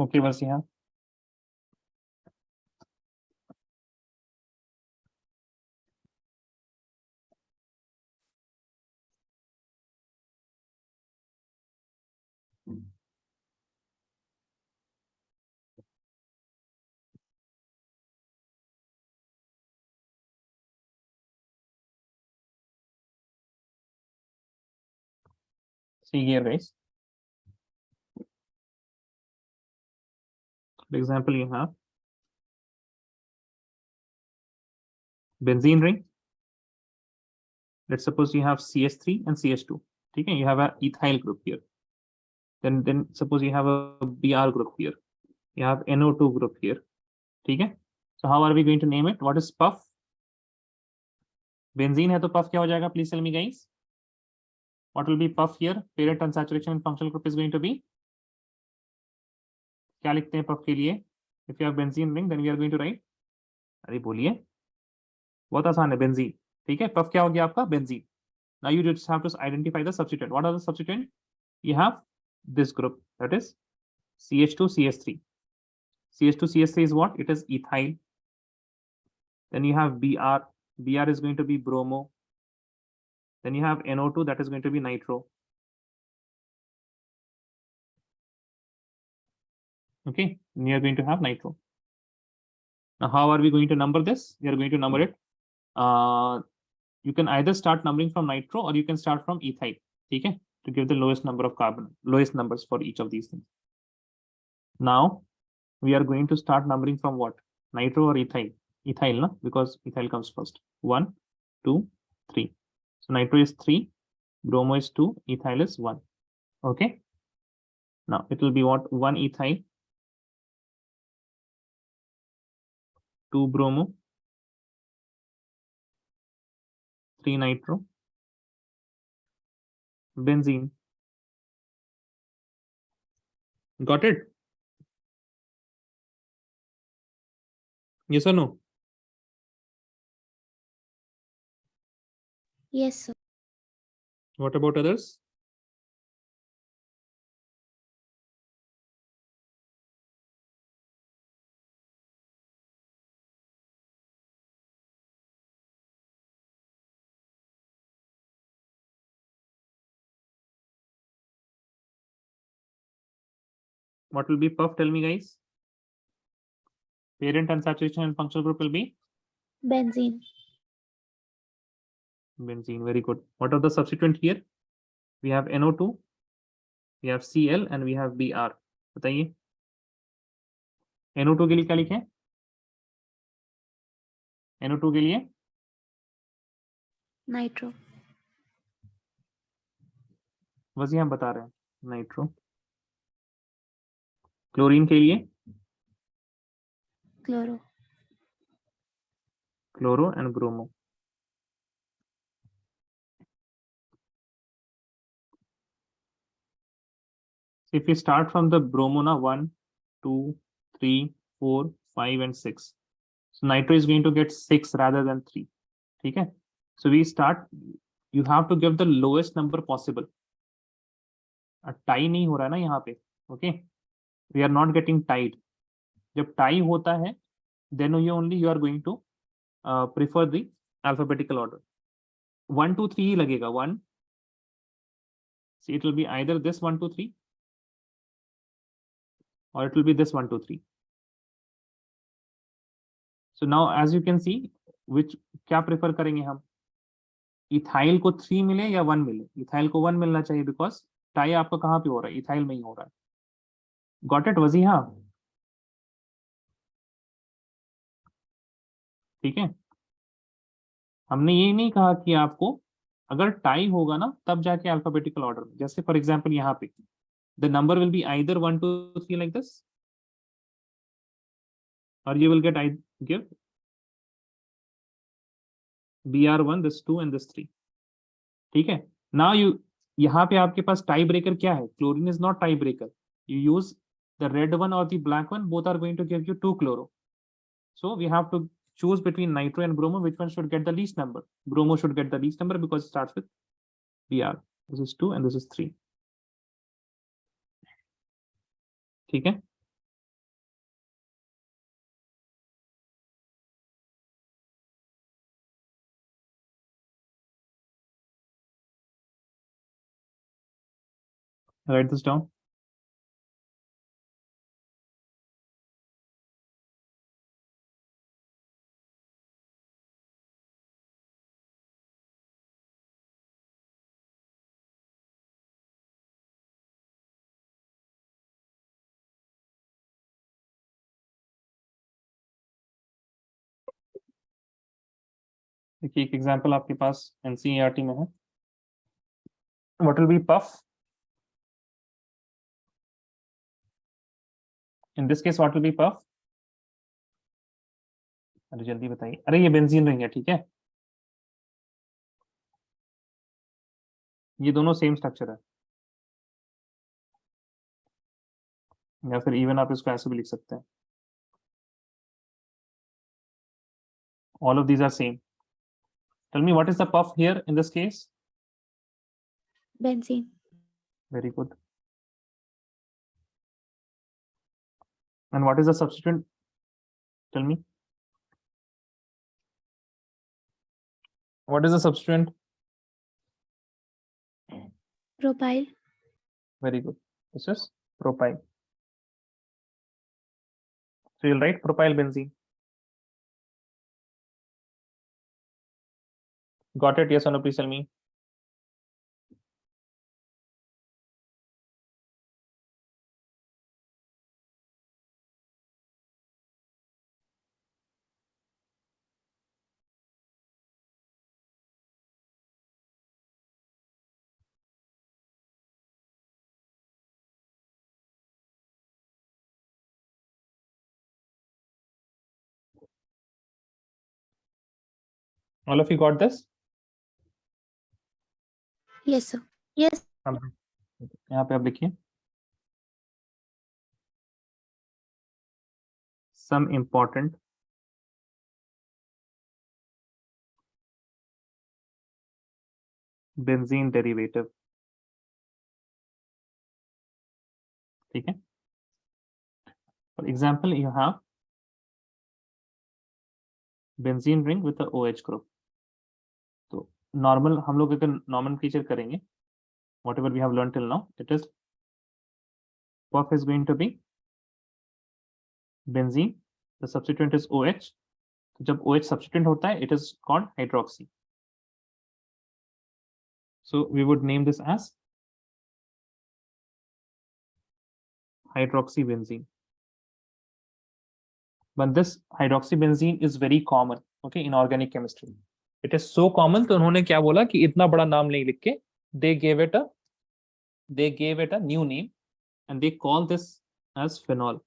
Okay, Vasiha. See here, guys. For example, you have benzene ring. Let's suppose you have CS3 and CS2. Okay, you have an ethyl group here. Then suppose you have a Br group here. You have NO2 group here. Okay. So how are we going to name it? What is puff? Benzene है तो puff क्या हो जाएगा? Please tell me, guys. What will be puff here? Parent unsaturation and functional group is going to be. क्या लिखते हैं puff के लिए? If you have benzene ring, then we are going to write. अरे बोलिए. बहुत आसान है benzene. ठीक है. Puff क्या हो गया आपका? Benzene. Now you just have to identify the substituent. What are the substituent? You have this group, that is CH2CH3. CH2CH3 is what? It is ethyl. Then you have Br. Br is going to be bromo. Then you have NO2, that is going to be nitro. Okay, and you are going to have nitro. Now, how are we going to number this? We are going to number it. You can either start numbering from nitro or you can start from ethyl. Okay, to give the lowest number of carbon, lowest numbers for each of these things. Now, we are going to start numbering from what? Nitro or ethyl? Ethyl, no? Because ethyl comes first. 1, 2, 3. So nitro is 3, bromo is 2, ethyl is 1. Okay. Now it will be what? 1 ethyl, 2 bromo, 3 nitro, benzene. Got it? Yes or no? Yes, sir. What about others? What will be puff? Tell me, guys. Parent unsaturation and functional group will be Benzene. benzene. Very good. What are the substituent here? We have NO2, we have Cl, and we have Br. बताइए. NO2 के लिए क्या लिखें? NO2 के लिए Nitro. बस हम बता रहे हैं. नाइट्रो. क्लोरीन के लिए Chloro. Chloro and bromo. If we start from the bromo, na 1, 2, 3, 4, 5, and 6. So nitro is going to get 6 rather than 3. ठीक है? So we start, you have to give the lowest number possible. Tie नहीं हो रहा है ना यहाँ पे, okay? We are not getting tied. जब टाई होता है, then you are going to prefer the alphabetical order. 1 2 3 ही लगेगा. 1, see it will be either this 1 2 3 or it will be this 1 2 3. So now as you can see, which क्या prefer करेंगे हम? Ethyl को 3 मिले या 1 मिले? इथाइल को 1 मिलना चाहिए बिकॉज टाई आपका कहाँ पे हो रहा है? इथाइल में ही हो रहा है. Got it Wajiha? ठीक है, हमने ये नहीं कहा कि आपको अगर टाई होगा ना तब जाके अल्फाबेटिकल ऑर्डर में. जैसे फॉर एग्जांपल यहाँ पे the number will be either 1 2 3 like this और you will get I give BR1 this 2 and this 3. ठीक है, नाउ यू, यहाँ पे आपके पास टाई ब्रेकर क्या है? Chlorine is not tie breaker. You use the red one और the black one, both are going to give you 2 chloro. So we have to choose between nitro and bromo, which one should get the least number. Bromo should get the least number because it starts with Br. This is 2 and this is 3. ठीक है, write this down. देखिए एक example आपके पास NCERT में है. What will be puff? In this case, what will be puff? अरे जल्दी बताइए. अरे ये बेंजीन रिंग है. ठीक है, ये दोनों सेम स्ट्रक्चर है, या फिर इवन आप इसको ऐसे भी लिख सकते हैं. All of these are same. Tell me what is the puff here in this case? Benzene. Very good. And what is the substituent? Tell me. What is the substituent? Propyl. Very good. This is propyl. So you'll write propyl benzene. Got it? Yes or no? Please tell me. All of you got this? Yes, sir. Yes. यहाँ पे आप देखिए, some important benzene derivative. ठीक है, for example you have benzene ring with a OH group. तो normal हम लोग अगर nomenclature करेंगे, whatever we have learned till now, it is puff is going to be benzene, the substituent is OH. तो जब OH substituent होता है, it is called hydroxy. So we would name this as hydroxybenzene. But this hydroxybenzene is very common, okay, in organic chemistry. It is so common, तो उन्होंने क्या बोला कि इतना बड़ा नाम नहीं लिख के they gave it a new name and they call this as phenol.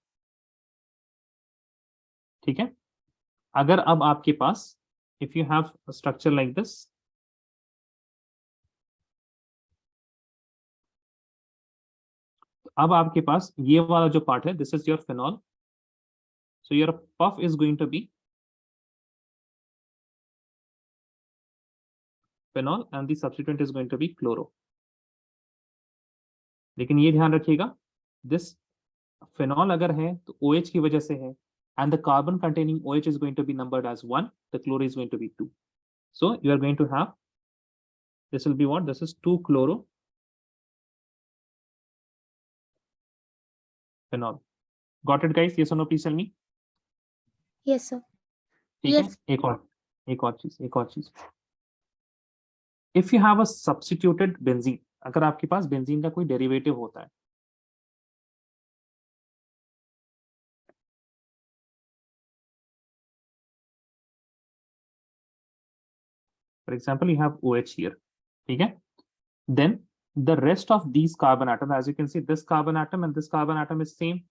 ठीक है, अगर अब आपके पास if you have a structure like this, अब आपके पास ये वाला जो पार्ट है, this is your phenol. So your puff is going to be phenol and the substituent is going to be chloro. लेकिन ये ध्यान रखिएगा, this phenol अगर है तो OH की वजह से है, and the carbon containing OH is going to be numbered as 1, the chloro is going to be 2. So you are going to have, this will be what? This is 2 chloro phenol. Got it guys? Yes or no? Please tell me. Yes, sir. ठीक है, Yes. एक और चीज, if you have a substituted benzene, अगर आपके पास benzene का कोई derivative होता है, for example you have OH here, ठीक है, then the rest of these carbon atoms, as you can see, this carbon atom and this carbon atom is same.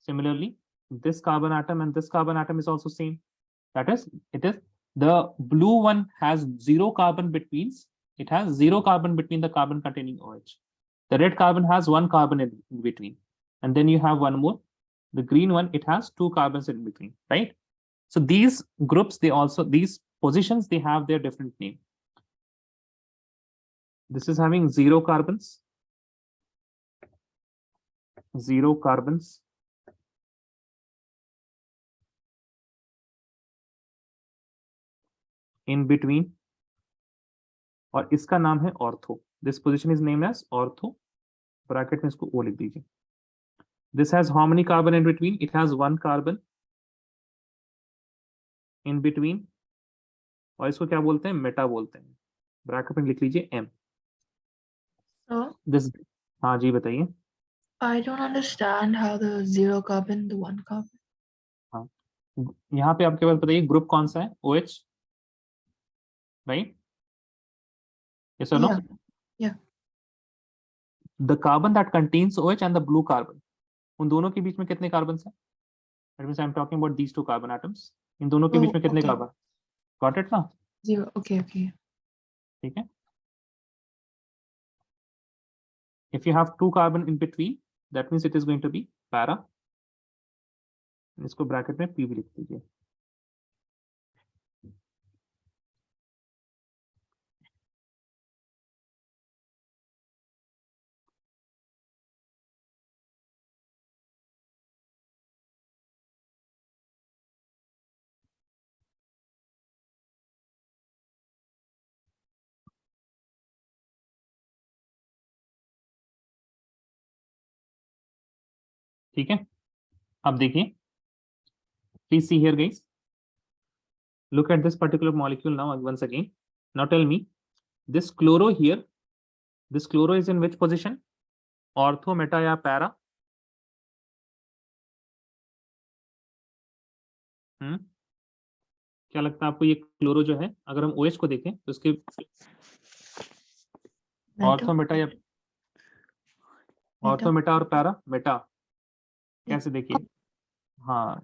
Similarly, this carbon atom and this carbon atom is also same. That is, it is the blue one has 0 carbon between. It has 0 carbon between the carbon containing OH. The red carbon has 1 carbon in between, and then you have one more. The green one, it has 2 carbons in between, right? So these groups, these positions, they have their different name. This is having 0 carbons. 0 carbons. In between. और इसका नाम है ortho. This position is named as ortho. Bracket में इसको O लिख दीजिए. This has how many carbon in between? It has 1 carbon in between. और इसको क्या बोलते हैं? मेटा बोलते हैं. ब्रैकेट में लिख लीजिए M. So This, हाँ जी बताइए. I don't understand how the 0 carbon, the 1 carbon. हाँ, यहाँ पे आपके पास बताइए ग्रुप कौन सा है? OH, right? Yes or no? Yeah. The carbon that contains OH and the blue carbon, उन दोनों के बीच में कितने कार्बन हैं? That means I'm talking about these 2 carbon atoms. इन दोनों के बीच में कितने कार्बन? Got it ना? 0. Okay. ठीक है. If you have 2 carbon in between, that means it is going to be para. इसको ब्रैकेट में P भी लिख दीजिए. ठीक है, अब देखिए, please see here guys, look at this particular molecule now once again. Now tell me, this chloro here, this chloro is in which position? Ortho, meta या para? क्या लगता है आपको? ये क्लोरो जो है, अगर हम OH को देखें तो उसके ऑर्थो, मेटा या ऑर्थो, मेटा और पैरा? मेटा. कैसे देखिए, हाँ,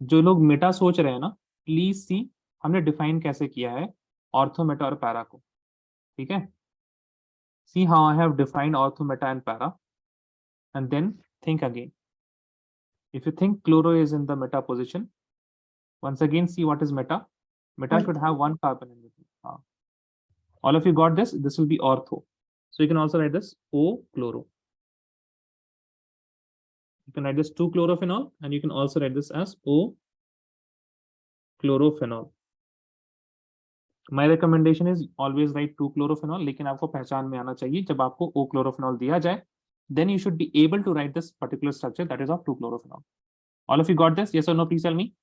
जो लोग मेटा सोच रहे हैं ना, प्लीज सी हमने डिफाइन कैसे किया है ऑर्थो, मेटा और पैरा को. ठीक है, see how I have defined ortho, meta and para, and then think again. If you think chloro is in the meta position, once again see what is meta. Meta should have 1 carbon in between. All of you got this? This will be ortho. So you can also write this O chloro. You can write this 2 chlorophenol, and you can also write this as O chlorophenol. My recommendation is always write 2 chlorophenol, लेकिन आपको पहचान में आना चाहिए जब आपको O chlorophenol दिया जाए, then you should be able to write this particular structure that is of 2 chlorophenol. All of you got this? Yes or no? Please tell me.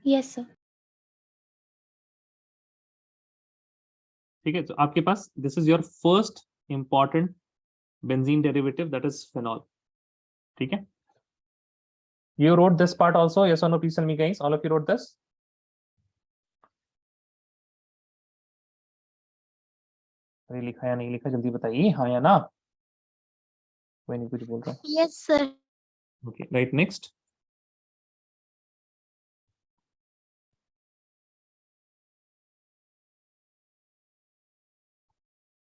Yes, sir. ठीक है, तो आपके पास this is your first important benzene derivative, that is phenol. ठीक है, you wrote this part also? Yes or no? Please tell me guys. All of you wrote this? अरे लिखा या नहीं लिखा जल्दी बताइए, हाँ या ना? कोई नहीं कुछ बोल रहा. Yes, sir. Okay, right, next.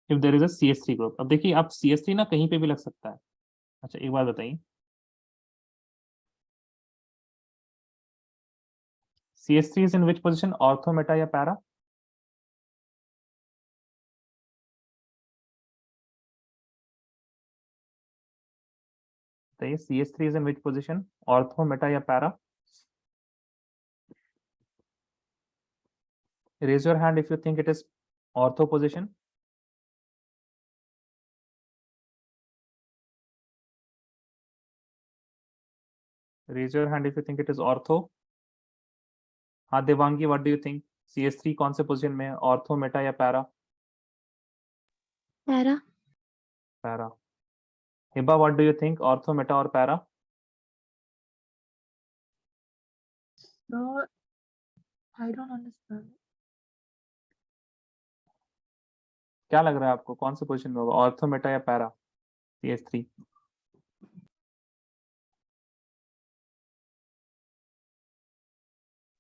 If there is a CH3 group, अब देखिए आप CH3 ना कहीं पे भी लग सकता है. अच्छा एक बात बताइए, CH3 is in which position? Ortho, meta या para? बताइए CH3 is in which position? Ortho, meta या para? Raise your hand if you think it is ortho position. Raise your hand if you think it is ortho. हाँ Devangi, what do you think? CH3 कौन से position में है? Ortho, meta या para? Para. Para. Hiba, what do you think? Ortho, meta और para? No, I don't understand. क्या लग रहा है आपको कौन से पोजीशन में होगा? ऑर्थो, मेटा या para? CH3.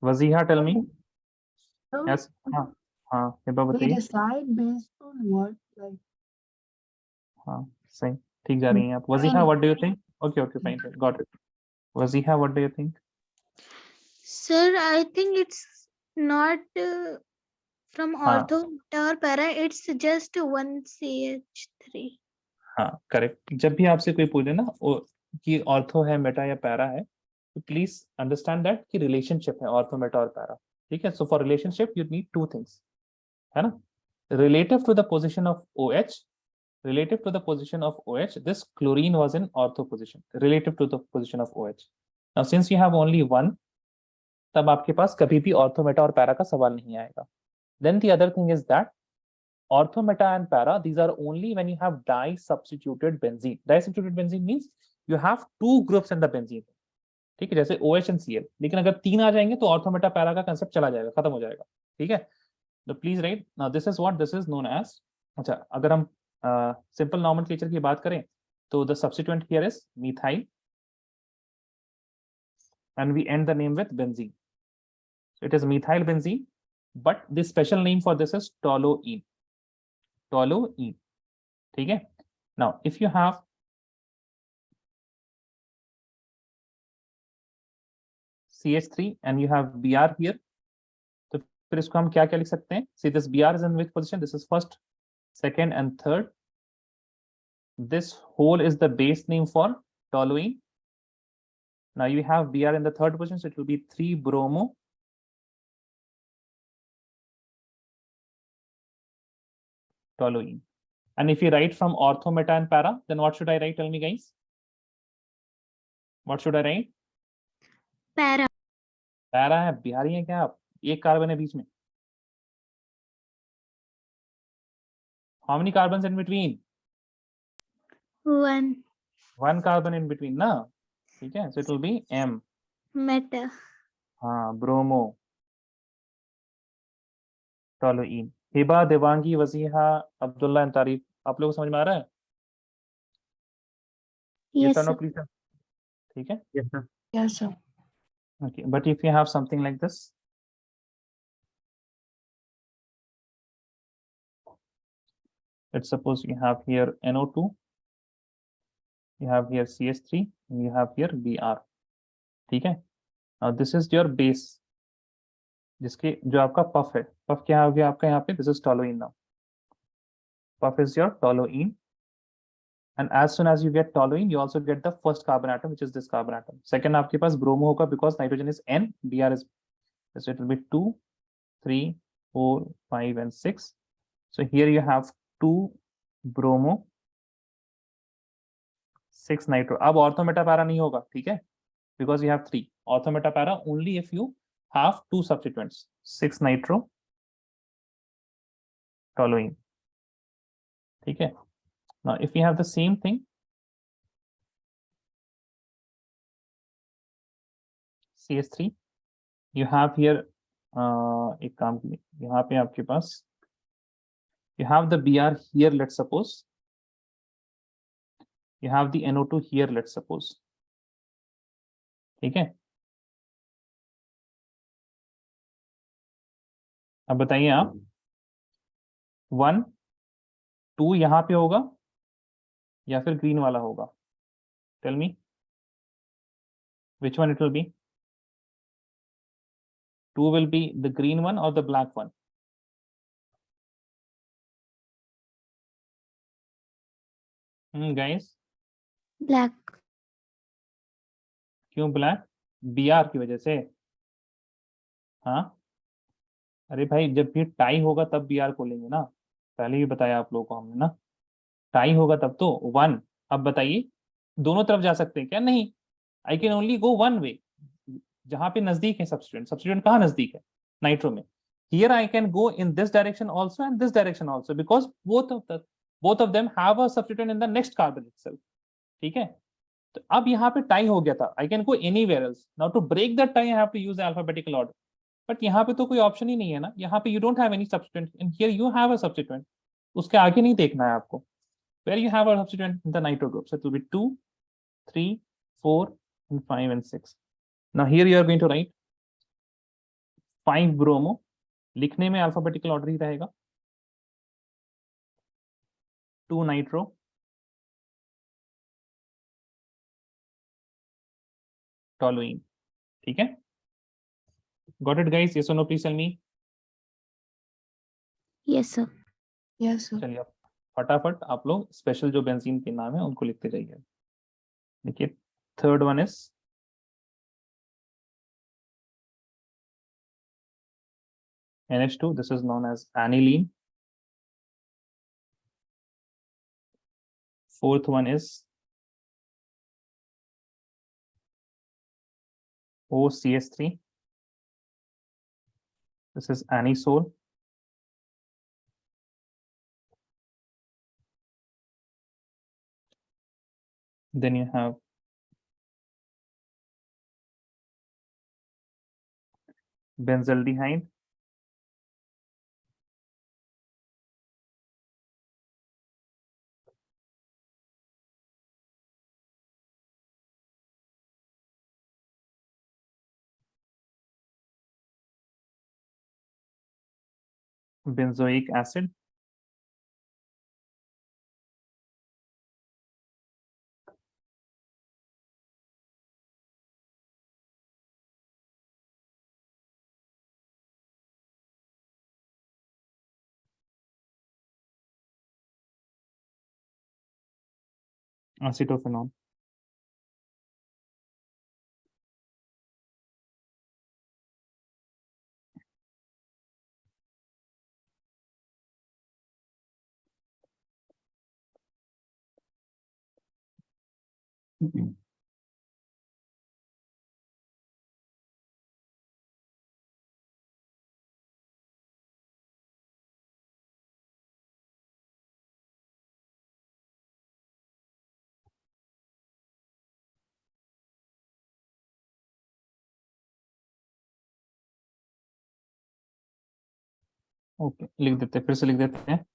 Wajiha, tell me. So yes. हाँ हाँ हिबा we बताइए. decide based on what, like, हाँ सही, ठीक जा रही हैं आप. Wajiha, what do you think? Okay, okay, fine, fine, got it. Wajiha, what do you think? Sir, I think it's not from हाँ ortho or para. It's just one CH3. हाँ correct. जब भी आपसे कोई पूछे ना कि ऑर्थो है, मेटा या पैरा है, तो प्लीज अंडरस्टैंड दैट कि रिलेशनशिप है ऑर्थो, मेटा और पैरा. ठीक है. So for relationship you need two things, है ना. Relative to the position of OH, relative to the position of OH, this chlorine was in ortho position relative to the position of OH. Now since you have only one, तब आपके पास कभी भी ortho, meta और para का सवाल नहीं आएगा. Then the other thing is that ortho, meta and para, these are only when you have di-substituted benzene. Di-substituted benzene means you have two groups in the benzene. ठीक है, जैसे OH and Cl. लेकिन अगर तीन आ जाएंगे तो ortho, meta, para का कंसेप्ट चला जाएगा, खत्म हो जाएगा. ठीक है. तो please write. Now this is what this is known as. अच्छा, अगर हम सिंपल नॉमेनक्लेचर की बात करें तो the substituent here is methyl and we end the name with benzene. So it is methyl benzene, but the special name for this is toluene. Toluene. ठीक है. Now if you have CH3 and you have Br here, तो फिर इसको हम क्या क्या लिख सकते हैं? See, this Br is in which position? This is first, second and third. This whole is the base name for toluene. Now you have Br in the third position, so it will be 3-bromo toluene. And if you write from ortho, meta and para, then what should I write? Tell me guys. What should I write? Para. Para है. बिहारी है क्या आप? एक carbon है बीच में. How many carbons in between? One. One carbon in between ना. ठीक है. So it will be M. Meta. हाँ, bromo toluene. Hiba, Devangi, Wasiha, Abdullah and Tarif, आप लोगों को समझ में आ रहा है? Yes, Yes or no, sir. please, sir. ठीक है. Yes, sir. yes, sir. Okay, but if you have something like this, let's suppose you have here NO2, you have here CH3, and you have here Br. ठीक है. Now this is your base, जिसके जो आपका puff है. Puff क्या हो गया आपका यहाँ पे? This is toluene now. Puff is your toluene, and as soon as you get toluene, you also get the first carbon atom, which is this carbon atom. Second आपके पास ब्रोमो होगा because nitrogen is N, Br is, so it will be 2, 3, 4, 5 and 6. So here you have 2 bromo, 6 nitro. अब ortho, meta, para नहीं होगा. ठीक है, because you have 3. Ortho, meta, para only if you have 2 substituents, 6 nitro toluene. ठीक है. Now if you have the same thing, CH3, you have here एक काम कीजिए, यहाँ पे आपके पास you have the Br here, let's suppose. You have the NO2 here, let's suppose. ठीक है. अब बताइए आप, 1, 2 यहाँ पे होगा या फिर ग्रीन वाला होगा? Tell me which one it will be. 2 will be the green one or the black one? Guys, Black. क्यों ब्लैक? बीआर की वजह से? हाँ, अरे भाई जब भी टाई होगा तब बीआर खोलेंगे ना, पहले भी बताया आप लोगों को हमने ना, टाई होगा तब तो 1। अब बताइए दोनों तरफ जा सकते हैं क्या? नहीं, I can only go one way, जहां पे नजदीक है सब्स्टिट्यूएंट। सब्स्टिट्यूएंट कहाँ नजदीक है? नाइट्रो में। Here I can go in this direction also and this direction also, because both of them have a substituent in the next carbon itself. ठीक है, तो अब यहाँ पे टाई हो गया था, I can go anywhere else. Now to break that tie I have to use alphabetical order, but यहाँ पे तो कोई ऑप्शन ही नहीं है ना, यहाँ पे you don't have any substituent and here you have a substituent. उसके आगे नहीं देखना है आपको, where you have a substituent in the nitro group. So it will be 2, 3, 4, and 5 and 6. Now here you are going to write 5 bromo. लिखने में alphabetical order ही रहेगा। 2 nitro, toluene। ठीक है, got it guys? Yes or no? Please tell me. Yes, sir. Yes, sir. चलिए अब फटाफट आप लोग स्पेशल जो बेंजीन के नाम है उनको लिखते जाइए। देखिए, third one is NH2. This is known as aniline. Fourth one is OCH3. This is anisole. Then you have benzaldehyde. Benzoic acid. Acetophenone. Okay, लिख देते हैं, फिर से लिख देते हैं।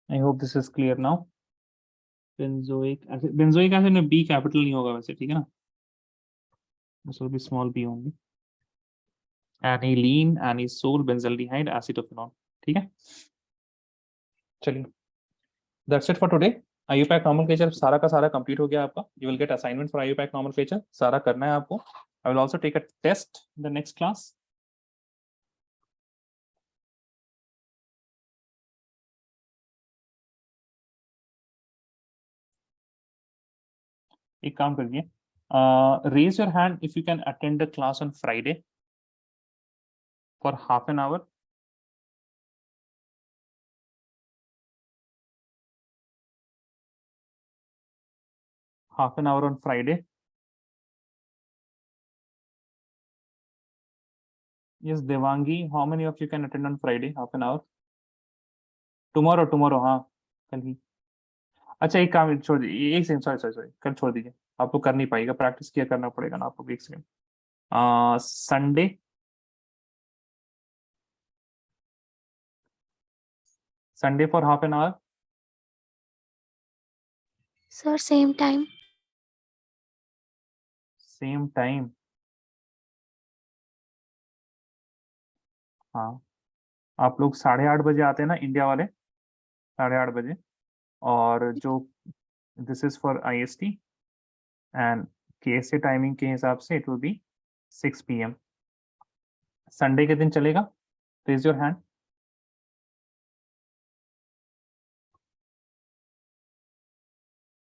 I hope this is clear now. Benzoic acid में B capital नहीं होगा वैसे, ठीक है ना, this will be small B only. Aniline, anisole, benzaldehyde, acetophenone. ठीक है, चलिए that's it for today. IUPAC nomenclature सारा का सारा कंप्लीट हो गया आपका। You will get assignment for IUPAC nomenclature, सारा करना है आपको। I will also take a test in the next class. एक काम करिए, raise your hand if you can attend the class on Friday for half an hour. Half an hour on Friday. Yes, Devangi, how many of you can attend on Friday? Half an hour. Tomorrow, हाँ कल ही. अच्छा एक काम छोड़ दीजिए, एक second, sorry कल छोड़ दीजिए, आप लोग कर नहीं पाएगा, प्रैक्टिस किया करना पड़ेगा ना आप लोग. एक second. Sunday, Sunday for half an hour. Sir, same time. Same time. हाँ, आप लोग 8:30 बजे आते हैं ना इंडिया वाले, 8:30 बजे. और जो this is for IST and KSA timing के हिसाब से it will be 6 PM. Sunday के दिन चलेगा? Raise your hand.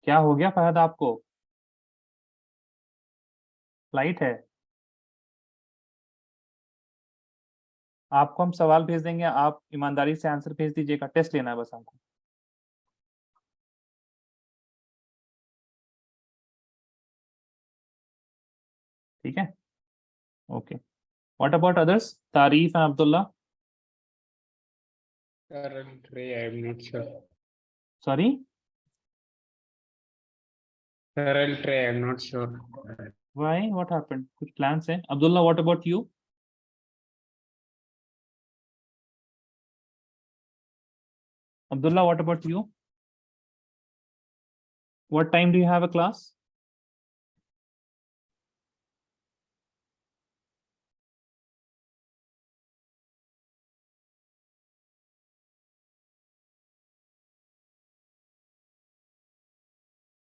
क्या हो गया फहद आपको? फ्लाइट है? आपको हम सवाल भेज देंगे, आप ईमानदारी से आंसर भेज दीजिएगा, टेस्ट लेना है बस हमको. ठीक है, okay. What about others? Tarif and Abdullah. Currently, I am not sure. Sorry, Currently, I am not sure. Why, what happened? कुछ प्लान्स है? Abdullah, what about you? Abdullah, what about you? What time do you have a class?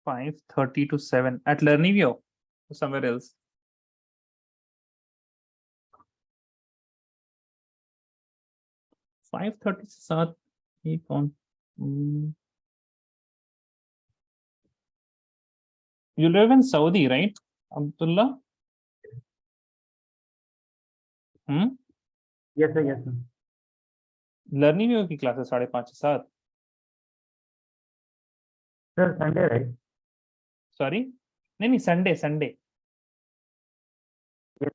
(5:30 to 7) at Learnivio or somewhere else? (5:30 से 7) ये कौन? You live in Saudi, right, Abdullah? Yes, sir. Yes, sir. Learnivio की classes 5:30 से 7? Sir, Sunday, right? Sorry, नहीं Sunday. Yes, sir.